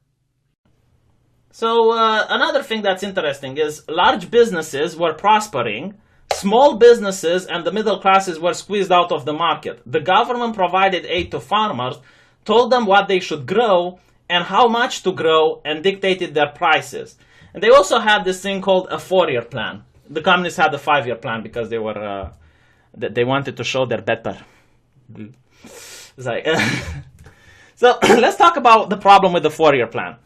So another thing that's interesting is large businesses were prospering, small businesses and the middle classes were squeezed out of the market. The government provided aid to farmers, told them what they should grow and how much to grow, and dictated their prices. And they also had this thing called a 4-year plan. The communists had a 5-year plan because they were they wanted to show they're better. Sorry. So let's talk about the problem with the 4-year plan.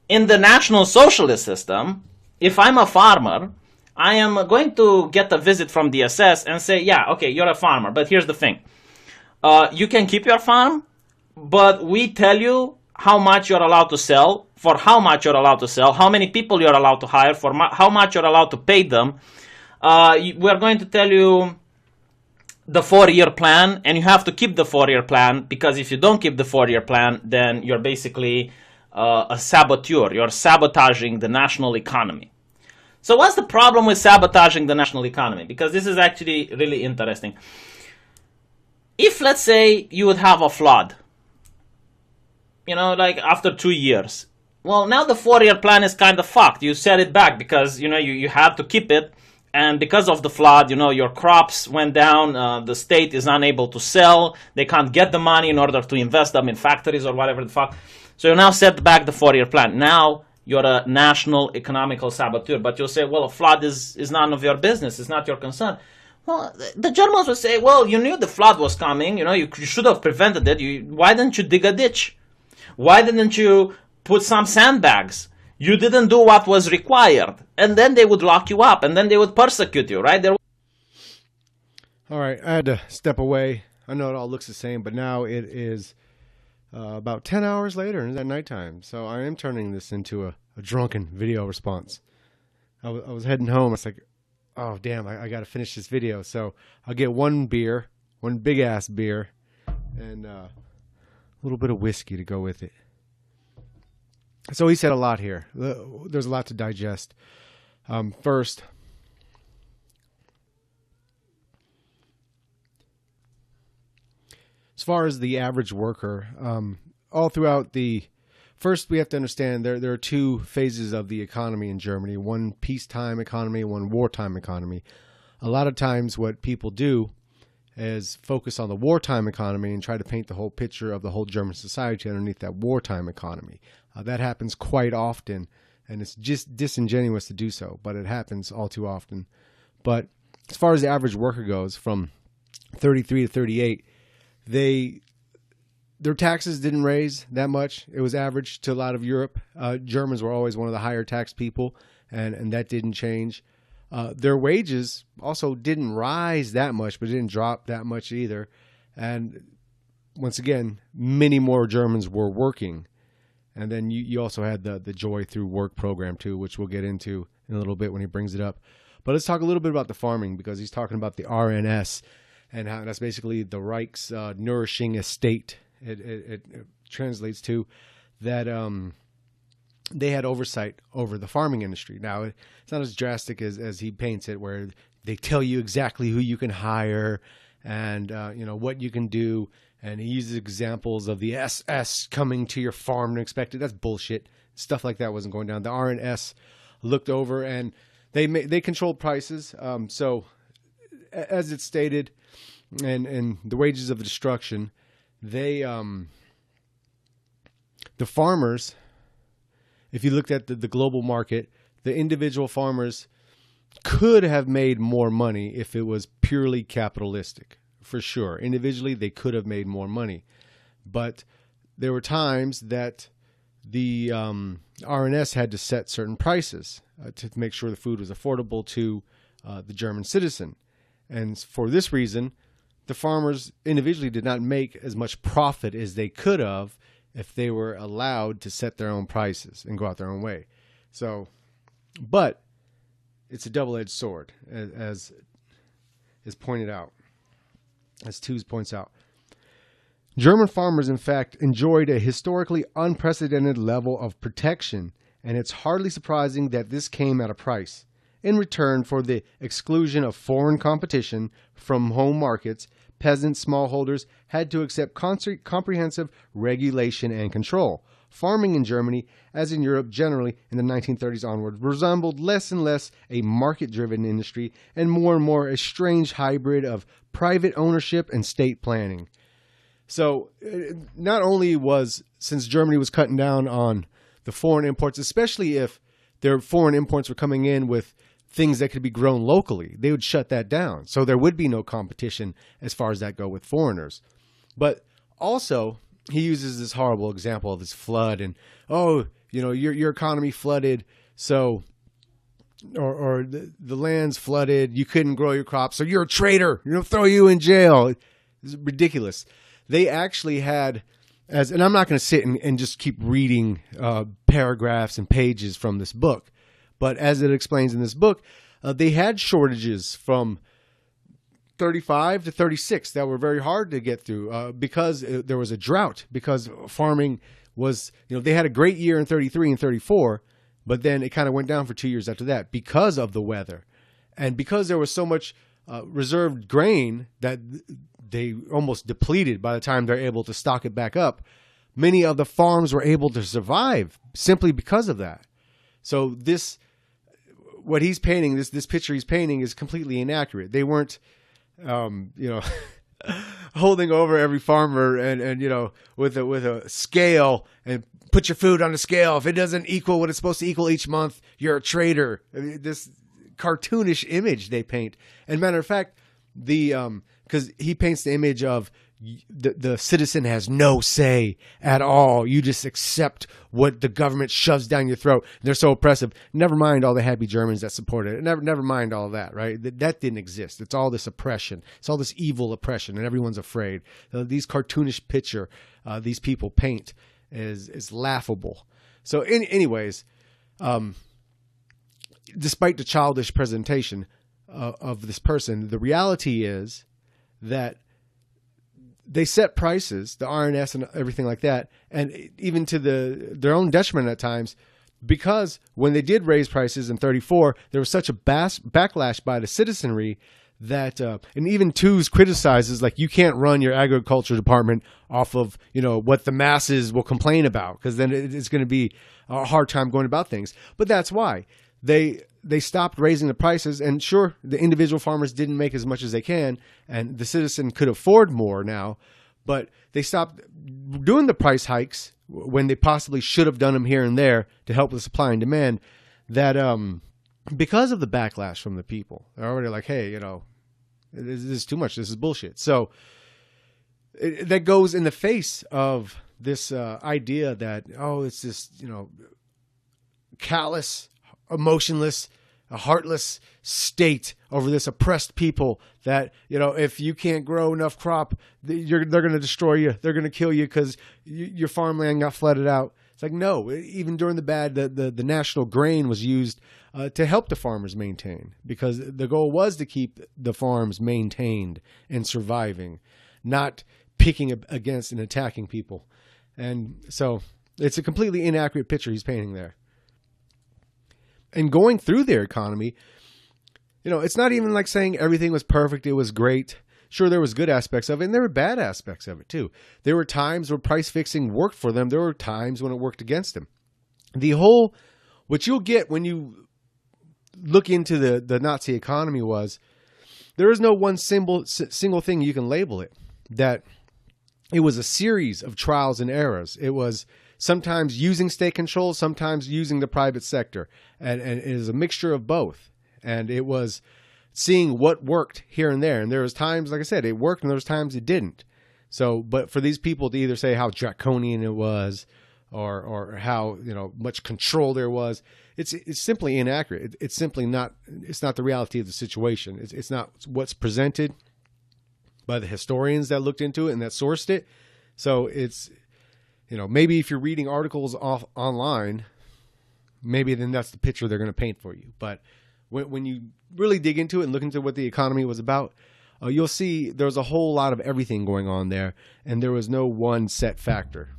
In the National Socialist system, if I'm a farmer, I am going to get a visit from the SS and say, yeah, okay, you're a farmer, but here's the thing. You can keep your farm, but we tell you how much you're allowed to sell, for how much you're allowed to sell, how many people you're allowed to hire, for how much you're allowed to pay them. We're going to tell you the 4-year plan, and you have to keep the 4-year plan, because if you don't keep the 4-year plan, then you're basically a saboteur. You're sabotaging the national economy. So what's the problem with sabotaging the national economy? Because this is actually really interesting. If, let's say, you would have a flood, like after 2 years, well, now the 4-year plan is kind of fucked. You set it back because, you had to keep it. And because of the flood, your crops went down. The state is unable to sell. They can't get the money in order to invest them in factories or whatever the fuck. So you now set back the 4-year plan. Now you're a national economical saboteur. But you'll say, well, a flood is none of your business. It's not your concern. Well, the Germans will say, well, you knew the flood was coming. You should have prevented it. Why didn't you dig a ditch? Why didn't you put some sandbags? You didn't do what was required. And then they would lock you up. And then they would persecute you, right? All right. I had to step away. I know it all looks the same, but now it is about 10 hours later, and it's at nighttime. So I am turning this into a drunken video response. I was heading home. It's like, oh, damn, I got to finish this video. So I'll get one beer, one big-ass beer, and a little bit of whiskey to go with it. So he said a lot here. There's a lot to digest. First, as far as the average worker, all throughout first we have to understand there are two phases of the economy in Germany. One peacetime economy, one wartime economy. A lot of times what people do is focus on the wartime economy and try to paint the whole picture of the whole German society underneath that wartime economy. That happens quite often, and it's just disingenuous to do so, but it happens all too often. But as far as the average worker goes, from 33 to 38, their taxes didn't raise that much. It was average to a lot of Europe. Germans were always one of the higher tax people, and that didn't change. Their wages also didn't rise that much, but it didn't drop that much either. And once again, many more Germans were working. And then you also had the Joy Through Work program too, which we'll get into in a little bit when he brings it up. But let's talk a little bit about the farming, because he's talking about the RNS, and how that's basically the Reich's nourishing estate. It translates to that they had oversight over the farming industry. Now, it's not as drastic as he paints it, where they tell you exactly who you can hire and what you can do. And he uses examples of the SS coming to your farm and expected. That's bullshit. Stuff like that wasn't going down. The RNS looked over, and they controlled prices. So, as it's stated, and the wages of destruction, the farmers, if you looked at the global market, the individual farmers could have made more money if it was purely capitalistic. For sure. Individually, they could have made more money. But there were times that the RNS had to set certain prices to make sure the food was affordable to the German citizen. And for this reason, the farmers individually did not make as much profit as they could have if they were allowed to set their own prices and go out their own way. So, but it's a double-edged sword, as is pointed out. As Tews points out, German farmers, in fact, enjoyed a historically unprecedented level of protection, and it's hardly surprising that this came at a price. In return for the exclusion of foreign competition from home markets, peasant smallholders had to accept comprehensive regulation and control. Farming in Germany, as in Europe generally in the 1930s onward, resembled less and less a market-driven industry and more a strange hybrid of private ownership and state planning. So not only since Germany was cutting down on the foreign imports, especially if their foreign imports were coming in with things that could be grown locally, they would shut that down. So there would be no competition as far as that go with foreigners. But also, he uses this horrible example of this flood and, your economy flooded, so, or the land's flooded, you couldn't grow your crops, so you're a traitor, throw you in jail. It's ridiculous. They actually had, and I'm not going to sit and just keep reading paragraphs and pages from this book, but as it explains in this book, they had shortages from 35 to 36 that were very hard to get through because there was a drought, because farming was, they had a great year in 33 and 34, but then it kind of went down for 2 years after that because of the weather. And because there was so much reserved grain that they almost depleted by the time they're able to stock it back up, many of the farms were able to survive simply because of that. So what he's painting, this picture he's painting is completely inaccurate. They weren't holding over every farmer and with a scale and put your food on the scale. If it doesn't equal what it's supposed to equal each month, you're a traitor. This cartoonish image they paint. And matter of fact, because he paints the image of the citizen has no say at all. You just accept what the government shoves down your throat. They're so oppressive. Never mind all the happy Germans that supported it. Never mind all of that, right? That didn't exist. It's all this oppression. It's all this evil oppression, and everyone's afraid. These cartoonish picture these people paint is laughable. So anyways, despite the childish presentation of this person, the reality is that they set prices, the RNS and everything like that, and even to their own detriment at times, because when they did raise prices in 34, there was such a backlash by the citizenry that, and even Tews criticizes, like, you can't run your agriculture department off of, what the masses will complain about, because then it's going to be a hard time going about things. But that's why they stopped raising the prices, and sure, the individual farmers didn't make as much as they can, and the citizen could afford more now, but they stopped doing the price hikes when they possibly should have done them here and there to help with supply and demand, that because of the backlash from the people, they're already like, hey, this is too much. This is bullshit. So that goes in the face of this idea that, it's this, callous, emotionless, a heartless state over this oppressed people that, if you can't grow enough crop, they're going to destroy you. They're going to kill you because your farmland got flooded out. It's like, no, even during the bad, the national grain was used to help the farmers maintain, because the goal was to keep the farms maintained and surviving, not picking against and attacking people. And so it's a completely inaccurate picture he's painting there. And going through their economy, it's not even like saying everything was perfect. It was great. Sure, there was good aspects of it, and there were bad aspects of it too. There were times where price fixing worked for them. There were times when it worked against them. What you'll get when you look into the Nazi economy was, there is no one single thing you can label it. That it was a series of trials and errors. It was sometimes using state control, sometimes using the private sector. And it is a mixture of both. And it was seeing what worked here and there. And there was times, like I said, it worked, and there was times it didn't. So, but for these people to either say how draconian it was, or how much control there was, it's simply inaccurate. It's simply not. It's not the reality of the situation. It's not what's presented by the historians that looked into it and that sourced it. So it's, maybe if you're reading articles online, maybe then that's the picture they're going to paint for you. But when you really dig into it and look into what the economy was about, you'll see there's a whole lot of everything going on there, and there was no one set factor.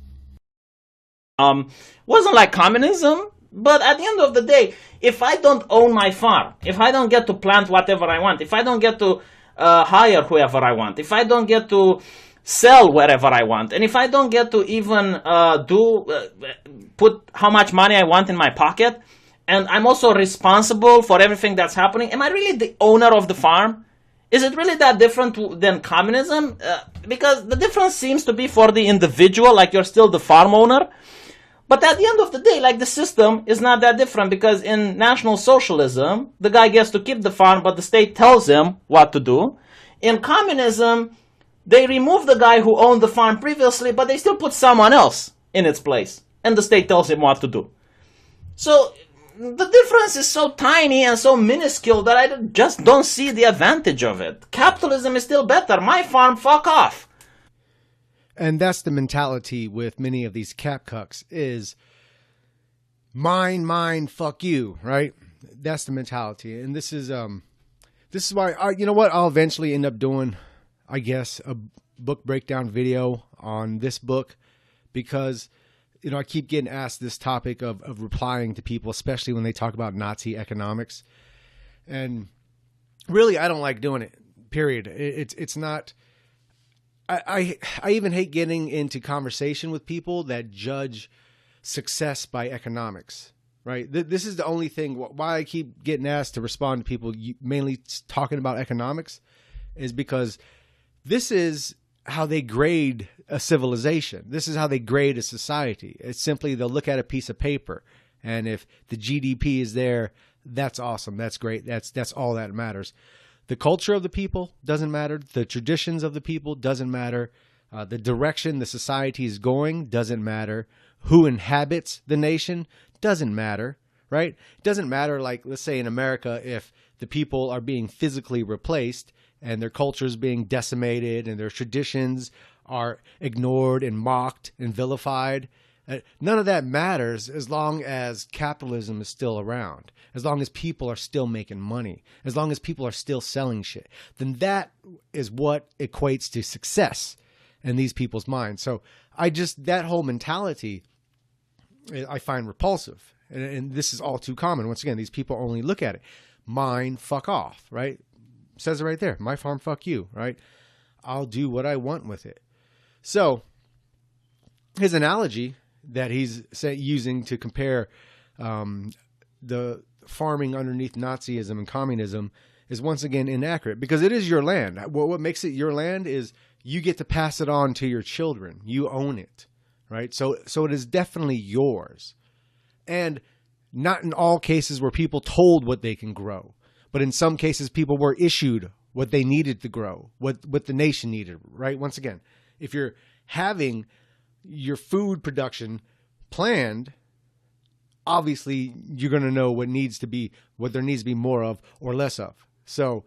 Wasn't like communism, but at the end of the day, if I don't own my farm, if I don't get to plant whatever I want, if I don't get to hire whoever I want, if I don't get to sell wherever I want, and if I don't get to even put how much money I want in my pocket, and I'm also responsible for everything that's happening, am I really the owner of the farm? Is it really that different than communism? Because the difference seems to be for the individual, like you're still the farm owner. But at the end of the day, like, the system is not that different, because in National Socialism, the guy gets to keep the farm, but the state tells him what to do. In communism, they remove the guy who owned the farm previously, but they still put someone else in its place, and the state tells him what to do. So the difference is so tiny and so minuscule that I just don't see the advantage of it. Capitalism is still better. My farm, fuck off. And that's the mentality with many of these cap cucks, is mine, fuck you, right? That's the mentality. And this is why I'll eventually end up doing, I guess, a book breakdown video on this book, because I keep getting asked this topic of replying to people, especially when they talk about Nazi economics. And really, I don't like doing it, period. It's not... I even hate getting into conversation with people that judge success by economics, right? This is the only thing why I keep getting asked to respond to people mainly talking about economics, is because this is how they grade a civilization. This is how they grade a society. It's simply they'll look at a piece of paper, and if the GDP is there, that's awesome. That's great. That's all that matters. The culture of the people doesn't matter. The traditions of the people doesn't matter. The direction the society is going doesn't matter. Who inhabits the nation doesn't matter, right? It doesn't matter, like, let's say in America, if the people are being physically replaced and their culture is being decimated and their traditions are ignored and mocked and vilified. None of that matters as long as capitalism is still around, as long as people are still making money, as long as people are still selling shit. Then that is what equates to success in these people's minds. So that whole mentality, I find repulsive. And this is all too common. Once again, these people only look at it. Mine, fuck off, right? It says it right there. My farm, fuck you, right? I'll do what I want with it. So his analogy that he's using to compare the farming underneath Nazism and communism is once again inaccurate, because it is your land. What makes it your land is you get to pass it on to your children. You own it, right? So it is definitely yours. And not in all cases were people told what they can grow, but in some cases people were issued what they needed to grow, what the nation needed, right? Once again, if you're having your food production planned, obviously you're going to know what there needs to be more of or less of. So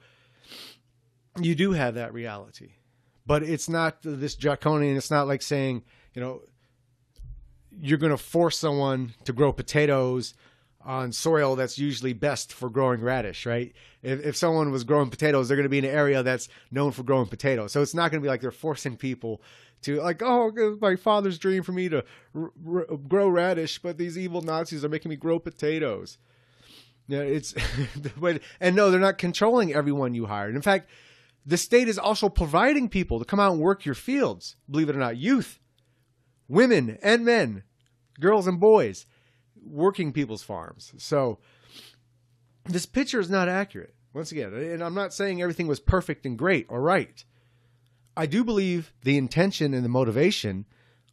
you do have that reality, but it's not this draconian. It's not like saying, you're going to force someone to grow potatoes on soil that's usually best for growing radish, right? If someone was growing potatoes, they're going to be in an area that's known for growing potatoes. So it's not going to be like they're forcing people to it's my father's dream for me to grow radish, but these evil Nazis are making me grow potatoes. And no, they're not controlling everyone you hired. In fact, the state is also providing people to come out and work your fields. Believe it or not, youth, women and men, girls and boys, working people's farms. So this picture is not accurate. Once again, and I'm not saying everything was perfect and great or right. I do believe the intention and the motivation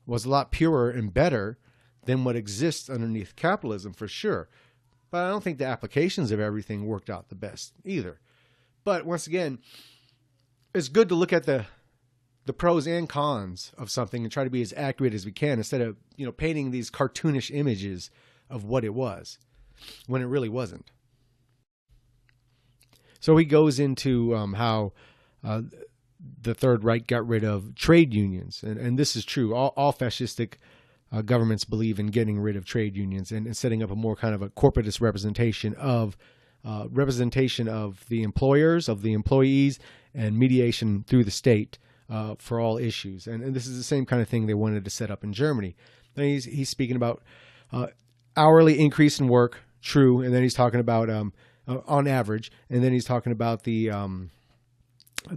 was a lot purer and better than what exists underneath capitalism, for sure. But I don't think the applications of everything worked out the best either. But once again, it's good to look at the pros and cons of something and try to be as accurate as we can, instead of painting these cartoonish images of what it was when it really wasn't. So he goes into how the Third Reich got rid of trade unions. And this is true. All fascistic governments believe in getting rid of trade unions and setting up a more kind of a corporatist representation of the employers, of the employees, and mediation through the state for all issues. And this is the same kind of thing they wanted to set up in Germany. And he's speaking about hourly increase in work, true. And then he's talking about on average. And then he's talking about the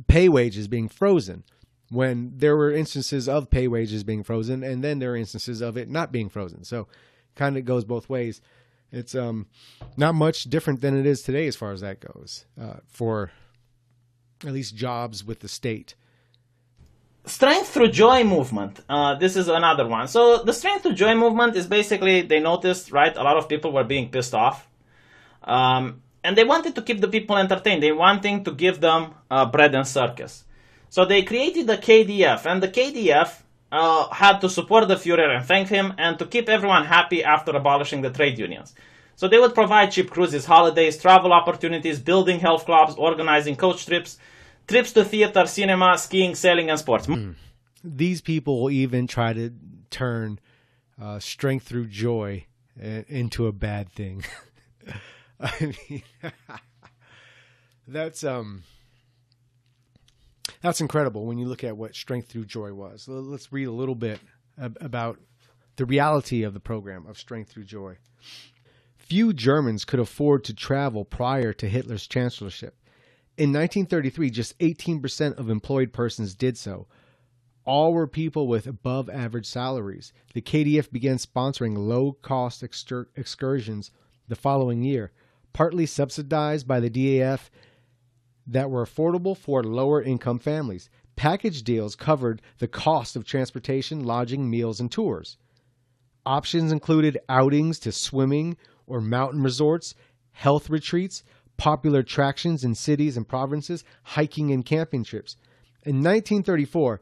pay wages being frozen, when there were instances of pay wages being frozen, and then there are instances of it not being frozen. So kind of goes both ways. It's not much different than it is today as far as that goes, for at least jobs with the state. Strength through joy movement. This is another one. So the strength through joy movement is basically, they noticed, right, a lot of people were being pissed off. And they wanted to keep the people entertained. They wanted to give them bread and circus. So they created the KDF, and the KDF had to support the Führer and thank him, and to keep everyone happy after abolishing the trade unions. So they would provide cheap cruises, holidays, travel opportunities, building health clubs, organizing coach trips to theater, cinema, skiing, sailing, and sports. These people will even try to turn strength through joy into a bad thing. I mean, that's incredible when you look at what strength through joy was. Let's read a little bit about the reality of the program of strength through joy. Few Germans could afford to travel prior to Hitler's chancellorship. In 1933, just 18% of employed persons did so. All were people with above average salaries. The KDF began sponsoring low-cost excursions the following year, partly subsidized by the DAF, that were affordable for lower-income families. Package deals covered the cost of transportation, lodging, meals, and tours. Options included outings to swimming or mountain resorts, health retreats, popular attractions in cities and provinces, hiking and camping trips. In 1934,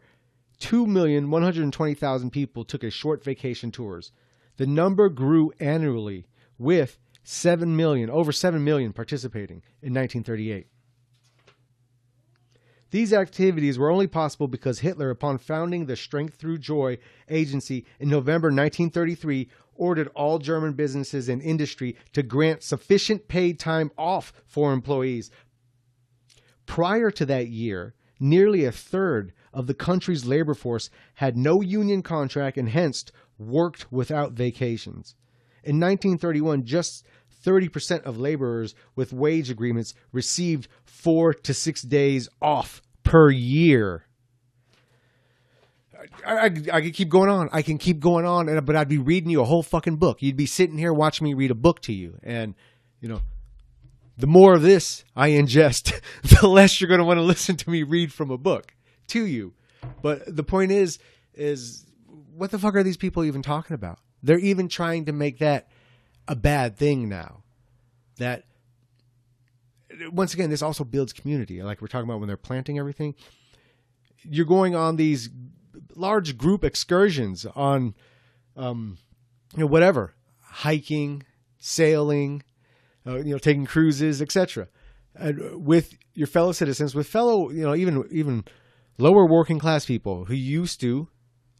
2,120,000 people took a short vacation tours. The number grew annually, with over 7 million participating in 1938. These activities were only possible because Hitler, upon founding the Strength Through Joy agency in November 1933, ordered all German businesses and industry to grant sufficient paid time off for employees. Prior to that year, nearly a third of the country's labor force had no union contract and hence worked without vacations. In 1931, just 30% of laborers with wage agreements received 4 to 6 days off per year. I could keep going on. I can keep going on, but I'd be reading you a whole fucking book. You'd be sitting here watching me read a book to you. And, the more of this I ingest, the less you're going to want to listen to me read from a book to you. But the point is what the fuck are these people even talking about? They're even trying to make that a bad thing now. That, once again, this also builds community. Like we're talking about when they're planting everything. You're going on these large group excursions on, whatever, hiking, sailing, taking cruises, etc. With your fellow citizens, with fellow, even lower working class people who used to,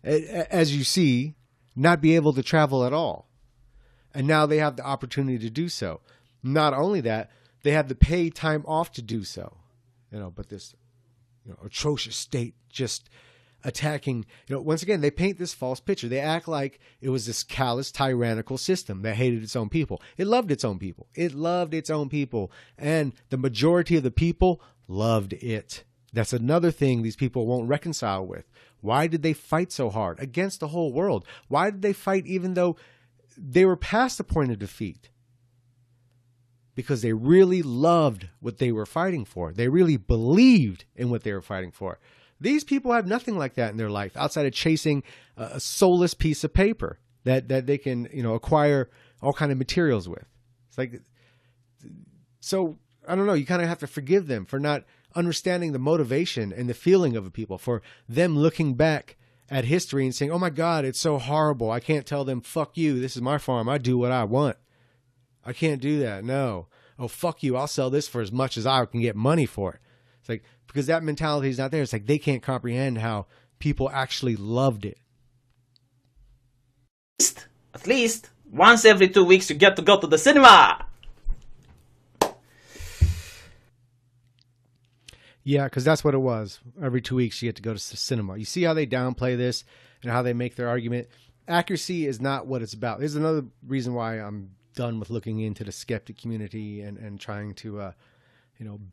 as you see, not be able to travel at all. And now they have the opportunity to do so. Not only that, they have the paid time off to do so. But this atrocious state just attacking, once again, they paint this false picture. They act like it was this callous, tyrannical system that hated its own people. It loved its own people. It loved its own people. And the majority of the people loved it. That's another thing these people won't reconcile with. Why did they fight so hard against the whole world? Why did they fight even though they were past the point of defeat? Because they really loved what they were fighting for. They really believed in what they were fighting for. These people have nothing like that in their life outside of chasing a soulless piece of paper that they can, acquire all kind of materials with. It's like, so I don't know. You kind of have to forgive them for not understanding the motivation and the feeling of the people, for them looking back at history and saying, oh my God, it's so horrible. I can't tell them, fuck you. This is my farm. I do what I want. I can't do that. No. Oh, fuck you. I'll sell this for as much as I can get money for it. It's like, because that mentality is not there. It's like they can't comprehend how people actually loved it. At least once every 2 weeks you get to go to the cinema. Yeah, because that's what it was. Every 2 weeks you get to go to the cinema. You see how they downplay this and how they make their argument? Accuracy is not what it's about. There's another reason why I'm done with looking into the skeptic community and trying to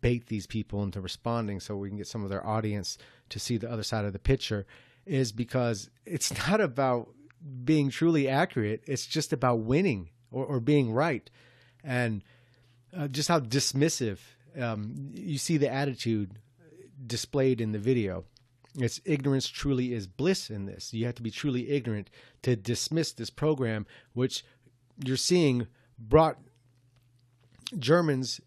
bait these people into responding so we can get some of their audience to see the other side of the picture, is because it's not about being truly accurate. It's just about winning or being right. And just how dismissive you see the attitude displayed in the video. It's ignorance truly is bliss in this. You have to be truly ignorant to dismiss this program, which you're seeing brought Germans,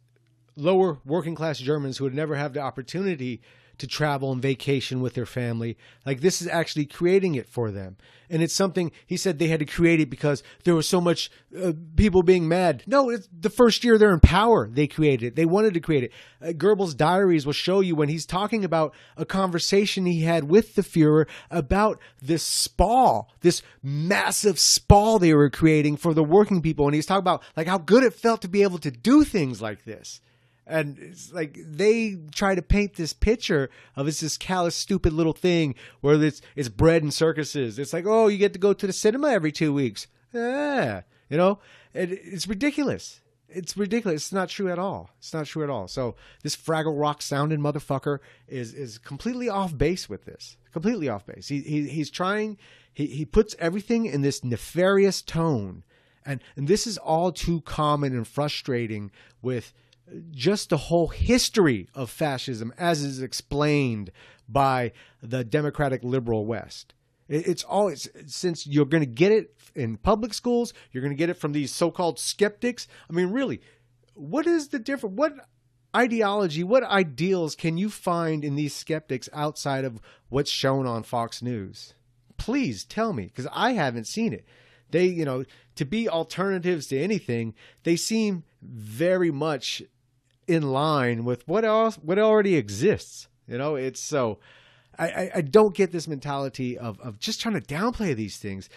lower working class Germans who would never have the opportunity to travel and vacation with their family. Like, this is actually creating it for them. And it's something, he said they had to create it because there was so much people being mad. No, it's the first year they're in power, they created it. They wanted to create it. Goebbels' diaries will show you when he's talking about a conversation he had with the Fuhrer about this spa, this massive spa they were creating for the working people. And he's talking about like how good it felt to be able to do things like this. And it's like they try to paint this picture of it's this callous, stupid little thing where it's bread and circuses. It's like, oh, you get to go to the cinema every 2 weeks. It's ridiculous. It's ridiculous. It's not true at all. It's not true at all. So this Fraggle Rock sounding motherfucker is completely off base with this. Completely off base. He's trying. He puts everything in this nefarious tone, and this is all too common and frustrating with just the whole history of fascism as is explained by the democratic liberal West. It's always, since you're going to get it in public schools, you're going to get it from these so-called skeptics. I mean, really, what is the difference? What ideology, what ideals can you find in these skeptics outside of what's shown on Fox News? Please tell me, because I haven't seen it. They, to be alternatives to anything, they seem very much in line with what already exists. It's so, I don't get this mentality of just trying to downplay these things.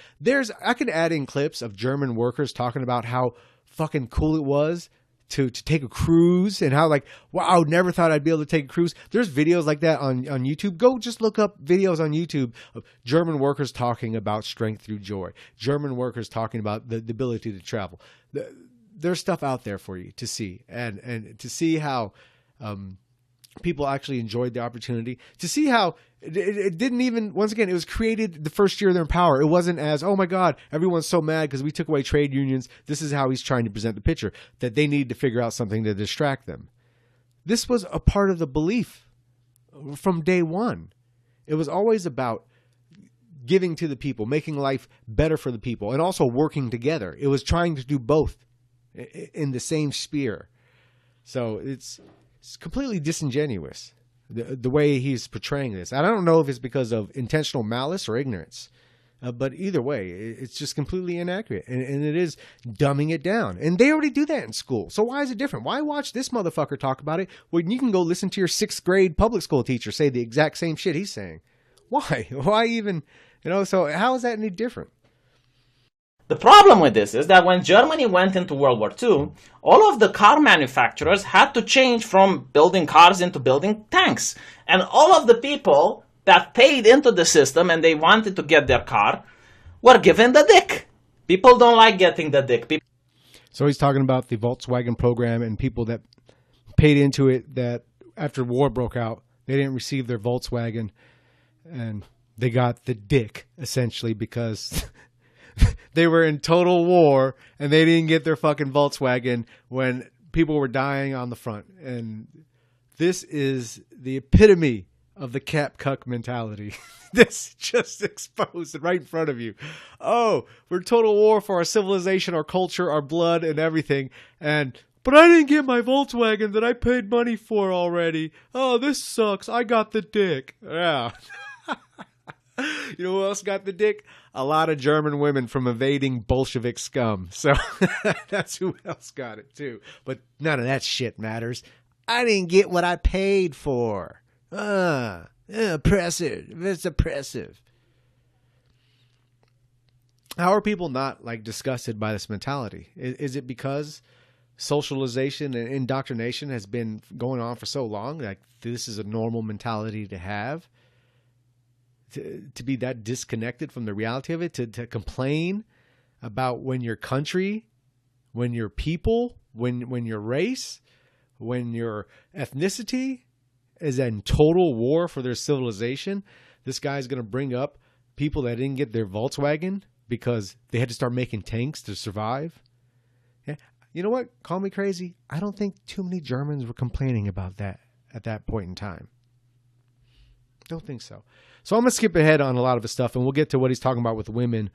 I could add in clips of German workers talking about how fucking cool it was to take a cruise and how like, wow, I never thought I'd be able to take a cruise. There's videos like that on YouTube. Go just look up videos on YouTube of German workers talking about strength through joy. German workers talking about the ability to travel. There's stuff out there for you to see and to see how people actually enjoyed the opportunity, to see how it didn't even, once again, it was created the first year they're in power. It wasn't as, oh my God, everyone's so mad because we took away trade unions. This is how he's trying to present the picture, that they need to figure out something to distract them. This was a part of the belief from day one. It was always about giving to the people, making life better for the people, and also working together. It was trying to do both in the same sphere. So it's completely disingenuous, the way he's portraying this. I don't know if it's because of intentional malice or ignorance, but either way, it's just completely inaccurate, and it is dumbing it down. And they already do that in school. So why is it different? Why watch this motherfucker talk about it when you can go listen to your 6th grade public school teacher say the exact same shit he's saying? Why? Why even, so how is that any different? The problem with this is that when Germany went into World War II, all of the car manufacturers had to change from building cars into building tanks. And all of the people that paid into the system and they wanted to get their car were given the dick. People don't like getting the dick. So he's talking about the Volkswagen program and people that paid into it, that after war broke out, they didn't receive their Volkswagen and they got the dick, essentially, because they were in total war and they didn't get their fucking Volkswagen when people were dying on the front. And this is the epitome of the cap cuck mentality. This just exposed right in front of you. Oh, we're total war for our civilization, our culture, our blood, and everything. But I didn't get my Volkswagen that I paid money for already. Oh, this sucks. I got the dick. Yeah. You know who else got the dick? A lot of German women from evading Bolshevik scum. So that's who else got it too. But none of that shit matters. I didn't get what I paid for. Oppressive. It's oppressive. How are people not disgusted by this mentality? Is it because socialization and indoctrination has been going on for so long? Like this is a normal mentality to have? To be that disconnected from the reality of it, to complain about when your country, when your people, when your race, when your ethnicity is in total war for their civilization. This guy's going to bring up people that didn't get their Volkswagen because they had to start making tanks to survive. Yeah. You know what? Call me crazy. I don't think too many Germans were complaining about that at that point in time. Don't think so. So I'm going to skip ahead on a lot of his stuff, and we'll get to what he's talking about with women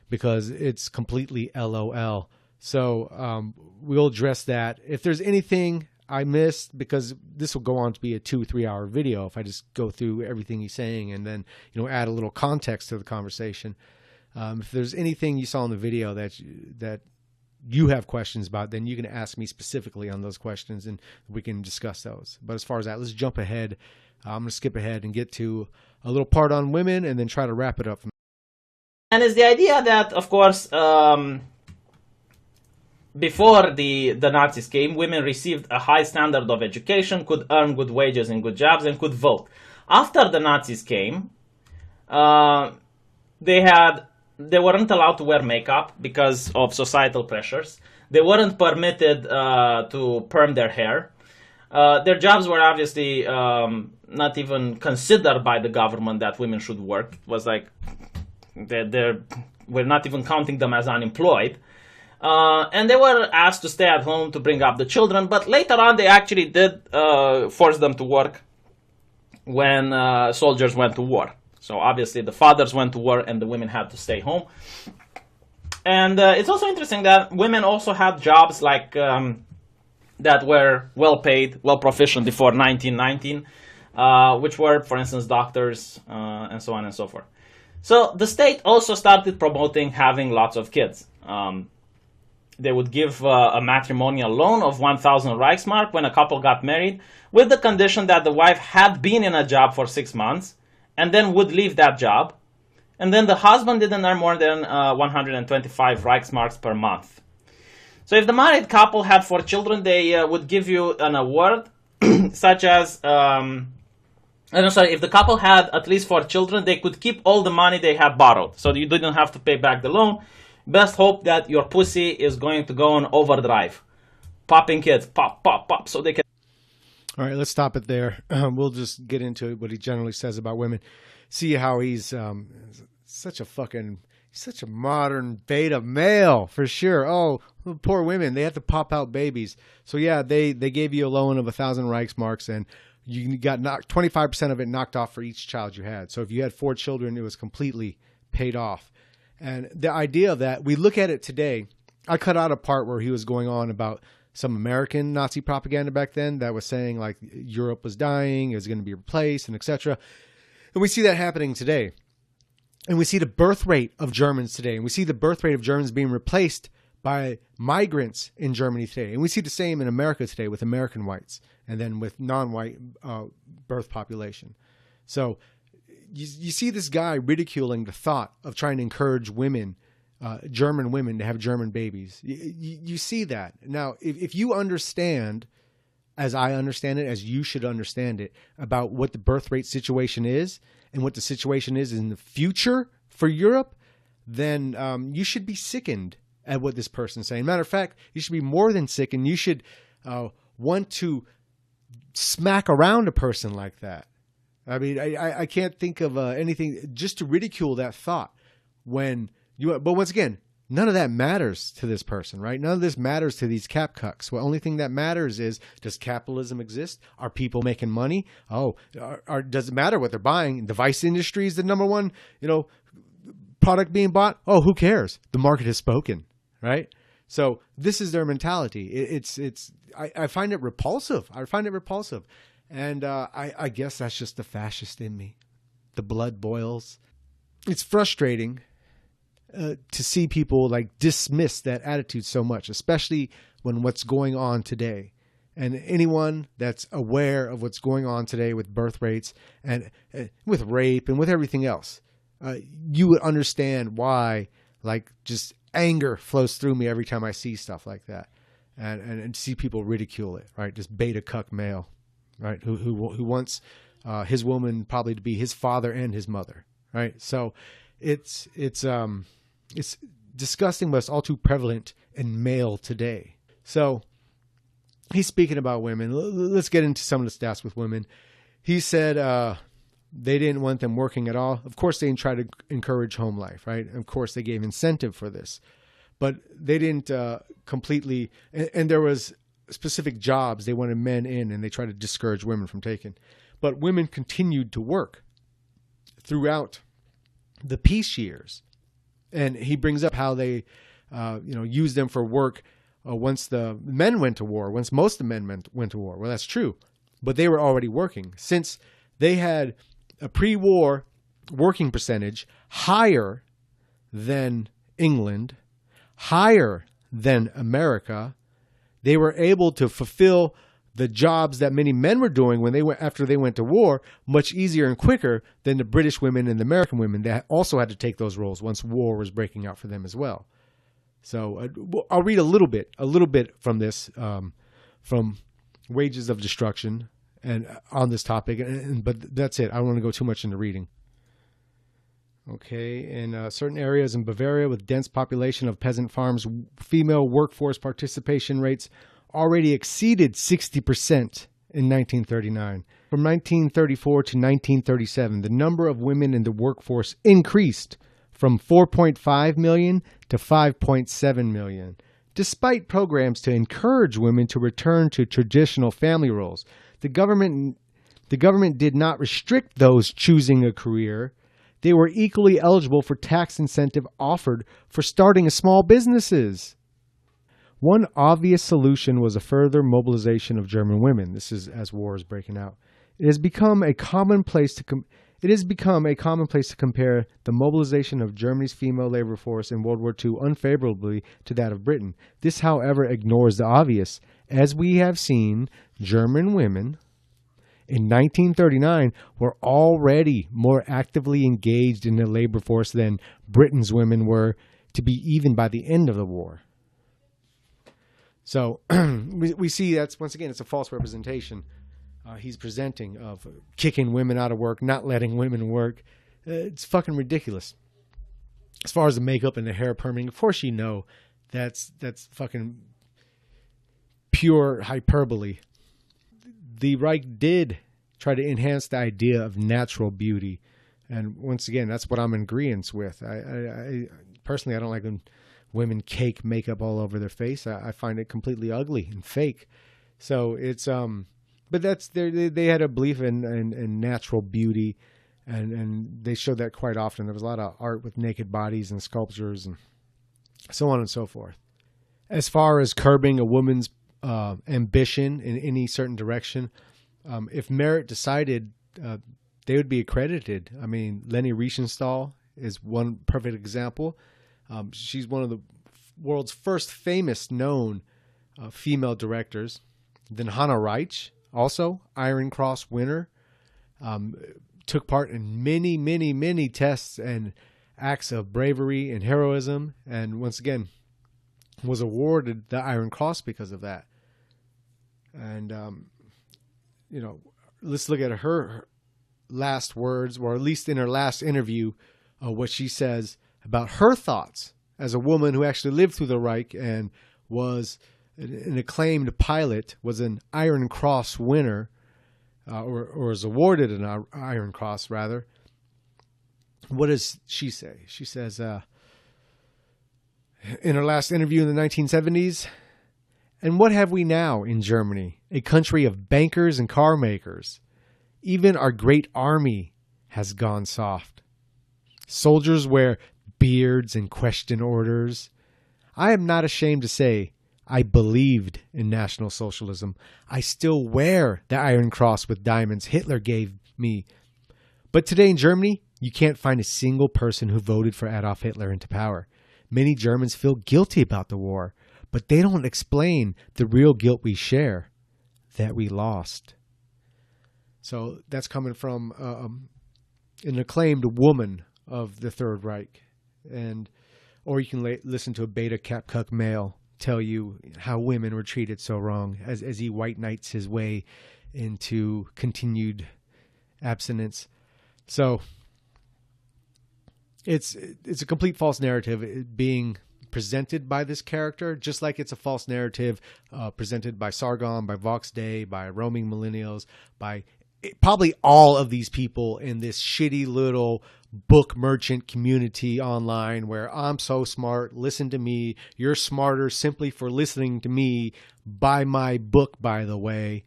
because it's completely LOL. So we'll address that. If there's anything I missed, because this will go on to be a 2-3 hour video if I just go through everything he's saying and then add a little context to the conversation. If there's anything you saw in the video that you have questions about, then you can ask me specifically on those questions and we can discuss those. But as far as that, let's jump ahead. I'm going to skip ahead and get to a little part on women and then try to wrap it up. And it's the idea that, of course, before the Nazis came, women received a high standard of education, could earn good wages and good jobs, and could vote. After the Nazis came, they weren't allowed to wear makeup because of societal pressures. They weren't permitted to perm their hair. Their jobs were obviously not even considered by the government that women should work. It was like we're not even counting them as unemployed. And they were asked to stay at home to bring up the children. But later on, they actually did force them to work when soldiers went to war. So obviously the fathers went to war and the women had to stay home. And it's also interesting that women also had jobs that were well paid, well proficient before 1919, which were, for instance, doctors and so on and so forth. So the state also started promoting having lots of kids. They would give a matrimonial loan of 1,000 Reichsmark when a couple got married, with the condition that the wife had been in a job for 6 months and then would leave that job. And then the husband didn't earn more than 125 Reichsmarks per month. So if the married couple had 4 children, they would give you an award such as, if the couple had at least 4 children, they could keep all the money they had borrowed. So you didn't have to pay back the loan. Best hope that your pussy is going to go on overdrive. Popping kids, pop, pop, pop, so they can... All right, let's stop it there. We'll just get into what he generally says about women. See how he's such a modern beta male, for sure. Oh, poor women, they have to pop out babies. So yeah, they gave you a loan of 1,000 Reichsmarks, and you got 25% of it knocked off for each child you had. So if you had 4 children, it was completely paid off. And the idea that we look at it today, I cut out a part where he was going on about some American Nazi propaganda back then that was saying like Europe was dying, it was going to be replaced, and etc. And we see that happening today. And we see the birth rate of Germans today. And we see the birth rate of Germans being replaced by migrants in Germany today. And we see the same in America today with American whites and then with non-white birth population. So you see this guy ridiculing the thought of trying to encourage women, German women, to have German babies. You see that. Now, if you understand, as I understand it, as you should understand it, about what the birth rate situation is and what the situation is in the future for Europe, then you should be sickened at what this person's saying. Matter of fact, you should be more than sickened. You should want to smack around a person like that. I mean, I can't think of anything just to ridicule that thought when you, but once again, none of that matters to this person, right? None of this matters to these cap cucks. The only thing that matters is, does capitalism exist? Are people making money? Oh, does it matter what they're buying? The vice industry is the number one, product being bought. Oh, who cares? The market has spoken, right? So this is their mentality. I find it repulsive. And I guess that's just the fascist in me. The blood boils. It's frustrating to see people like dismiss that attitude so much, especially when what's going on today. And anyone that's aware of what's going on today with birth rates and with rape and with everything else, you would understand why like just anger flows through me every time I see stuff like that and see people ridicule it, right? Just beta cuck male, right? Who wants his woman probably to be his father and his mother, right? So it's disgusting, but it's all too prevalent in male today. So he's speaking about women. Let's get into some of the stats with women. He said they didn't want them working at all. Of course, they didn't try to encourage home life, right? Of course, they gave incentive for this. But they didn't completely, and there was specific jobs they wanted men in, and they tried to discourage women from taking. But women continued to work throughout the peace years. And he brings up how they, used them for work once the men went to war, once most of the men went to war. Well, that's true. But they were already working. Since they had a pre-war working percentage higher than England, higher than America, they were able to fulfill the jobs that many men were doing when after they went to war much easier and quicker than the British women and the American women that also had to take those roles once war was breaking out for them as well. So I'll read a little bit from this, from Wages of Destruction, and on this topic, but that's it. I don't want to go too much into reading. Okay, in certain areas in Bavaria with dense population of peasant farms, female workforce participation rates already exceeded 60% in 1939. From 1934 to 1937, the number of women in the workforce increased from 4.5 million to 5.7 million. Despite programs to encourage women to return to traditional family roles, the government did not restrict those choosing a career. They were equally eligible for tax incentive offered for starting small businesses. One obvious solution was a further mobilization of German women. This is as war is breaking out. It has become a commonplace to compare the mobilization of Germany's female labor force in World War II unfavorably to that of Britain. This, however, ignores the obvious. As we have seen, German women in 1939 were already more actively engaged in the labor force than Britain's women were to be even by the end of the war. So we see that's, once again, it's a false representation he's presenting of kicking women out of work, not letting women work. It's fucking ridiculous. As far as the makeup and the hair perming, of course that's fucking pure hyperbole. The Reich did try to enhance the idea of natural beauty. And once again, that's what I'm in agreement with. I personally, I don't like when women cake makeup all over their face. I find it completely ugly and fake. So it's, but that's, they had a belief in natural beauty. And they showed that quite often. There was a lot of art with naked bodies and sculptures and so on and so forth. As far as curbing a woman's ambition in any certain direction, if Merit decided, they would be accredited. I mean, Leni Riefenstahl is one perfect example. She's one of the world's first famous known female directors. Then Hannah Reich, also Iron Cross winner, took part in many, many, many tests and acts of bravery and heroism, and once again was awarded the Iron Cross because of that. And let's look at her last words, or at least in her last interview, what she says about her thoughts as a woman who actually lived through the Reich and was an acclaimed pilot, was an Iron Cross winner, or was awarded an Iron Cross, rather. What does she say? She says, in her last interview in the 1970s, "And what have we now in Germany? A country of bankers and car makers. Even our great army has gone soft. Soldiers wear beards and question orders. I am not ashamed to say I believed in National Socialism. I still wear the Iron Cross with diamonds Hitler gave me. But today in Germany, you can't find a single person who voted for Adolf Hitler into power. Many Germans feel guilty about the war, but they don't explain the real guilt we share, that we lost." So that's coming from an acclaimed woman of the Third Reich. Or you can listen to a beta cap cuck male tell you how women were treated so wrong as he white knights his way into continued abstinence. So it's a complete false narrative being presented by this character, just like it's a false narrative presented by Sargon, by Vox Day, by roaming millennials, by probably all of these people in this shitty little book merchant community online where I'm so smart, listen to me, you're smarter simply for listening to me, buy my book, by the way,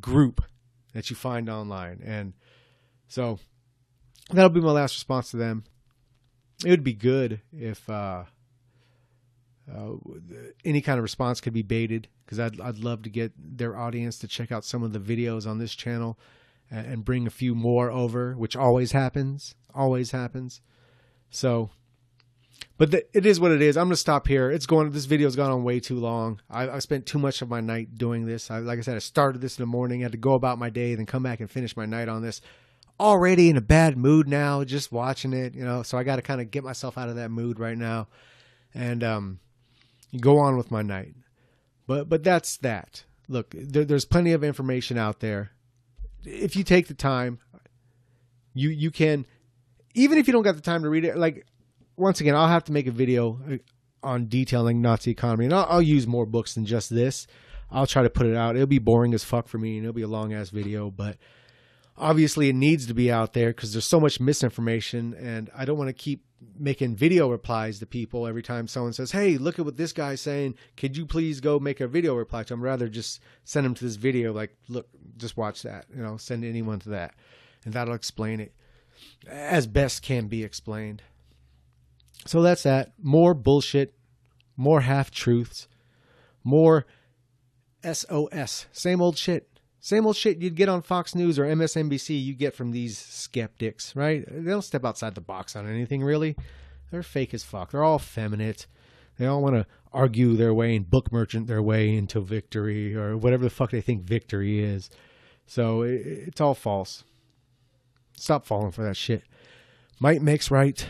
group that you find online. And so that'll be my last response to them. It would be good if any kind of response could be baited, because I'd love to get their audience to check out some of the videos on this channel and bring a few more over, which always happens. So, but it is what it is. I'm going to stop here. This video's gone on way too long. I spent too much of my night doing this. Like I said, I started this in the morning, had to go about my day, then come back and finish my night on this. Already in a bad mood now, just watching it, so I got to kind of get myself out of that mood right now and go on with my night. But that's that. Look, there's plenty of information out there. If you take the time, you can, even if you don't got the time to read it, like, once again, I'll have to make a video on detailing Nazi economy, and I'll use more books than just this. I'll try to put it out. It'll be boring as fuck for me, and it'll be a long-ass video, but obviously it needs to be out there because there's so much misinformation, and I don't want to keep making video replies to people every time someone says, "Hey, look at what this guy's saying. Could you please go make a video reply to him?" Rather just send them to this video, like, look, just watch that, send anyone to that. And that'll explain it as best can be explained. So that's that. More bullshit, more half-truths, more SOS. Same old shit. Same old shit you'd get on Fox News or MSNBC you get from these skeptics, right? They don't step outside the box on anything, really. They're fake as fuck. They're all effeminate. They all want to argue their way and book merchant their way into victory or whatever the fuck they think victory is. So it's all false. Stop falling for that shit. Might makes right.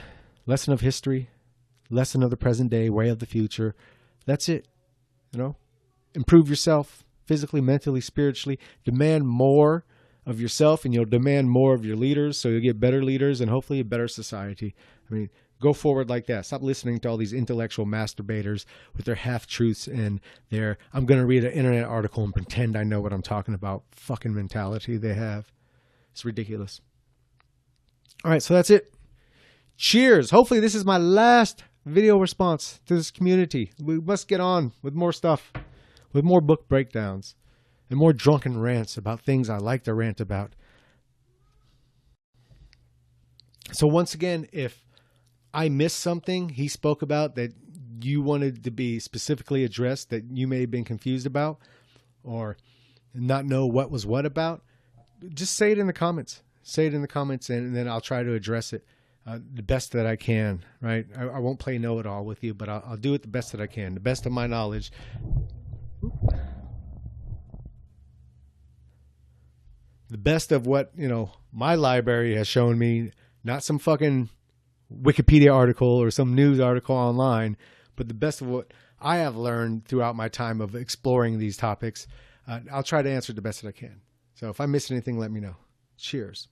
Lesson of history. Lesson of the present day. Way of the future. That's it. Improve yourself. Physically, mentally, spiritually. Demand more of yourself and you'll demand more of your leaders, so you'll get better leaders and hopefully a better society. I mean, go forward like that. Stop listening to all these intellectual masturbators with their half-truths and their, I'm going to read an internet article and pretend I know what I'm talking about fucking mentality they have. It's ridiculous. All right, so that's it. Cheers. Hopefully this is my last video response to this community. We must get on with more stuff. With more book breakdowns and more drunken rants about things I like to rant about. So once again, if I missed something he spoke about that you wanted to be specifically addressed, that you may have been confused about or not know what was what about, just say it in the comments. Say it in the comments, and then I'll try to address it the best that I can, right? I won't play know-it-all with you, but I'll do it the best that I can, the best of my knowledge. The best of what, my library has shown me, not some fucking Wikipedia article or some news article online, but the best of what I have learned throughout my time of exploring these topics. I'll try to answer it the best that I can. So if I miss anything, let me know. Cheers.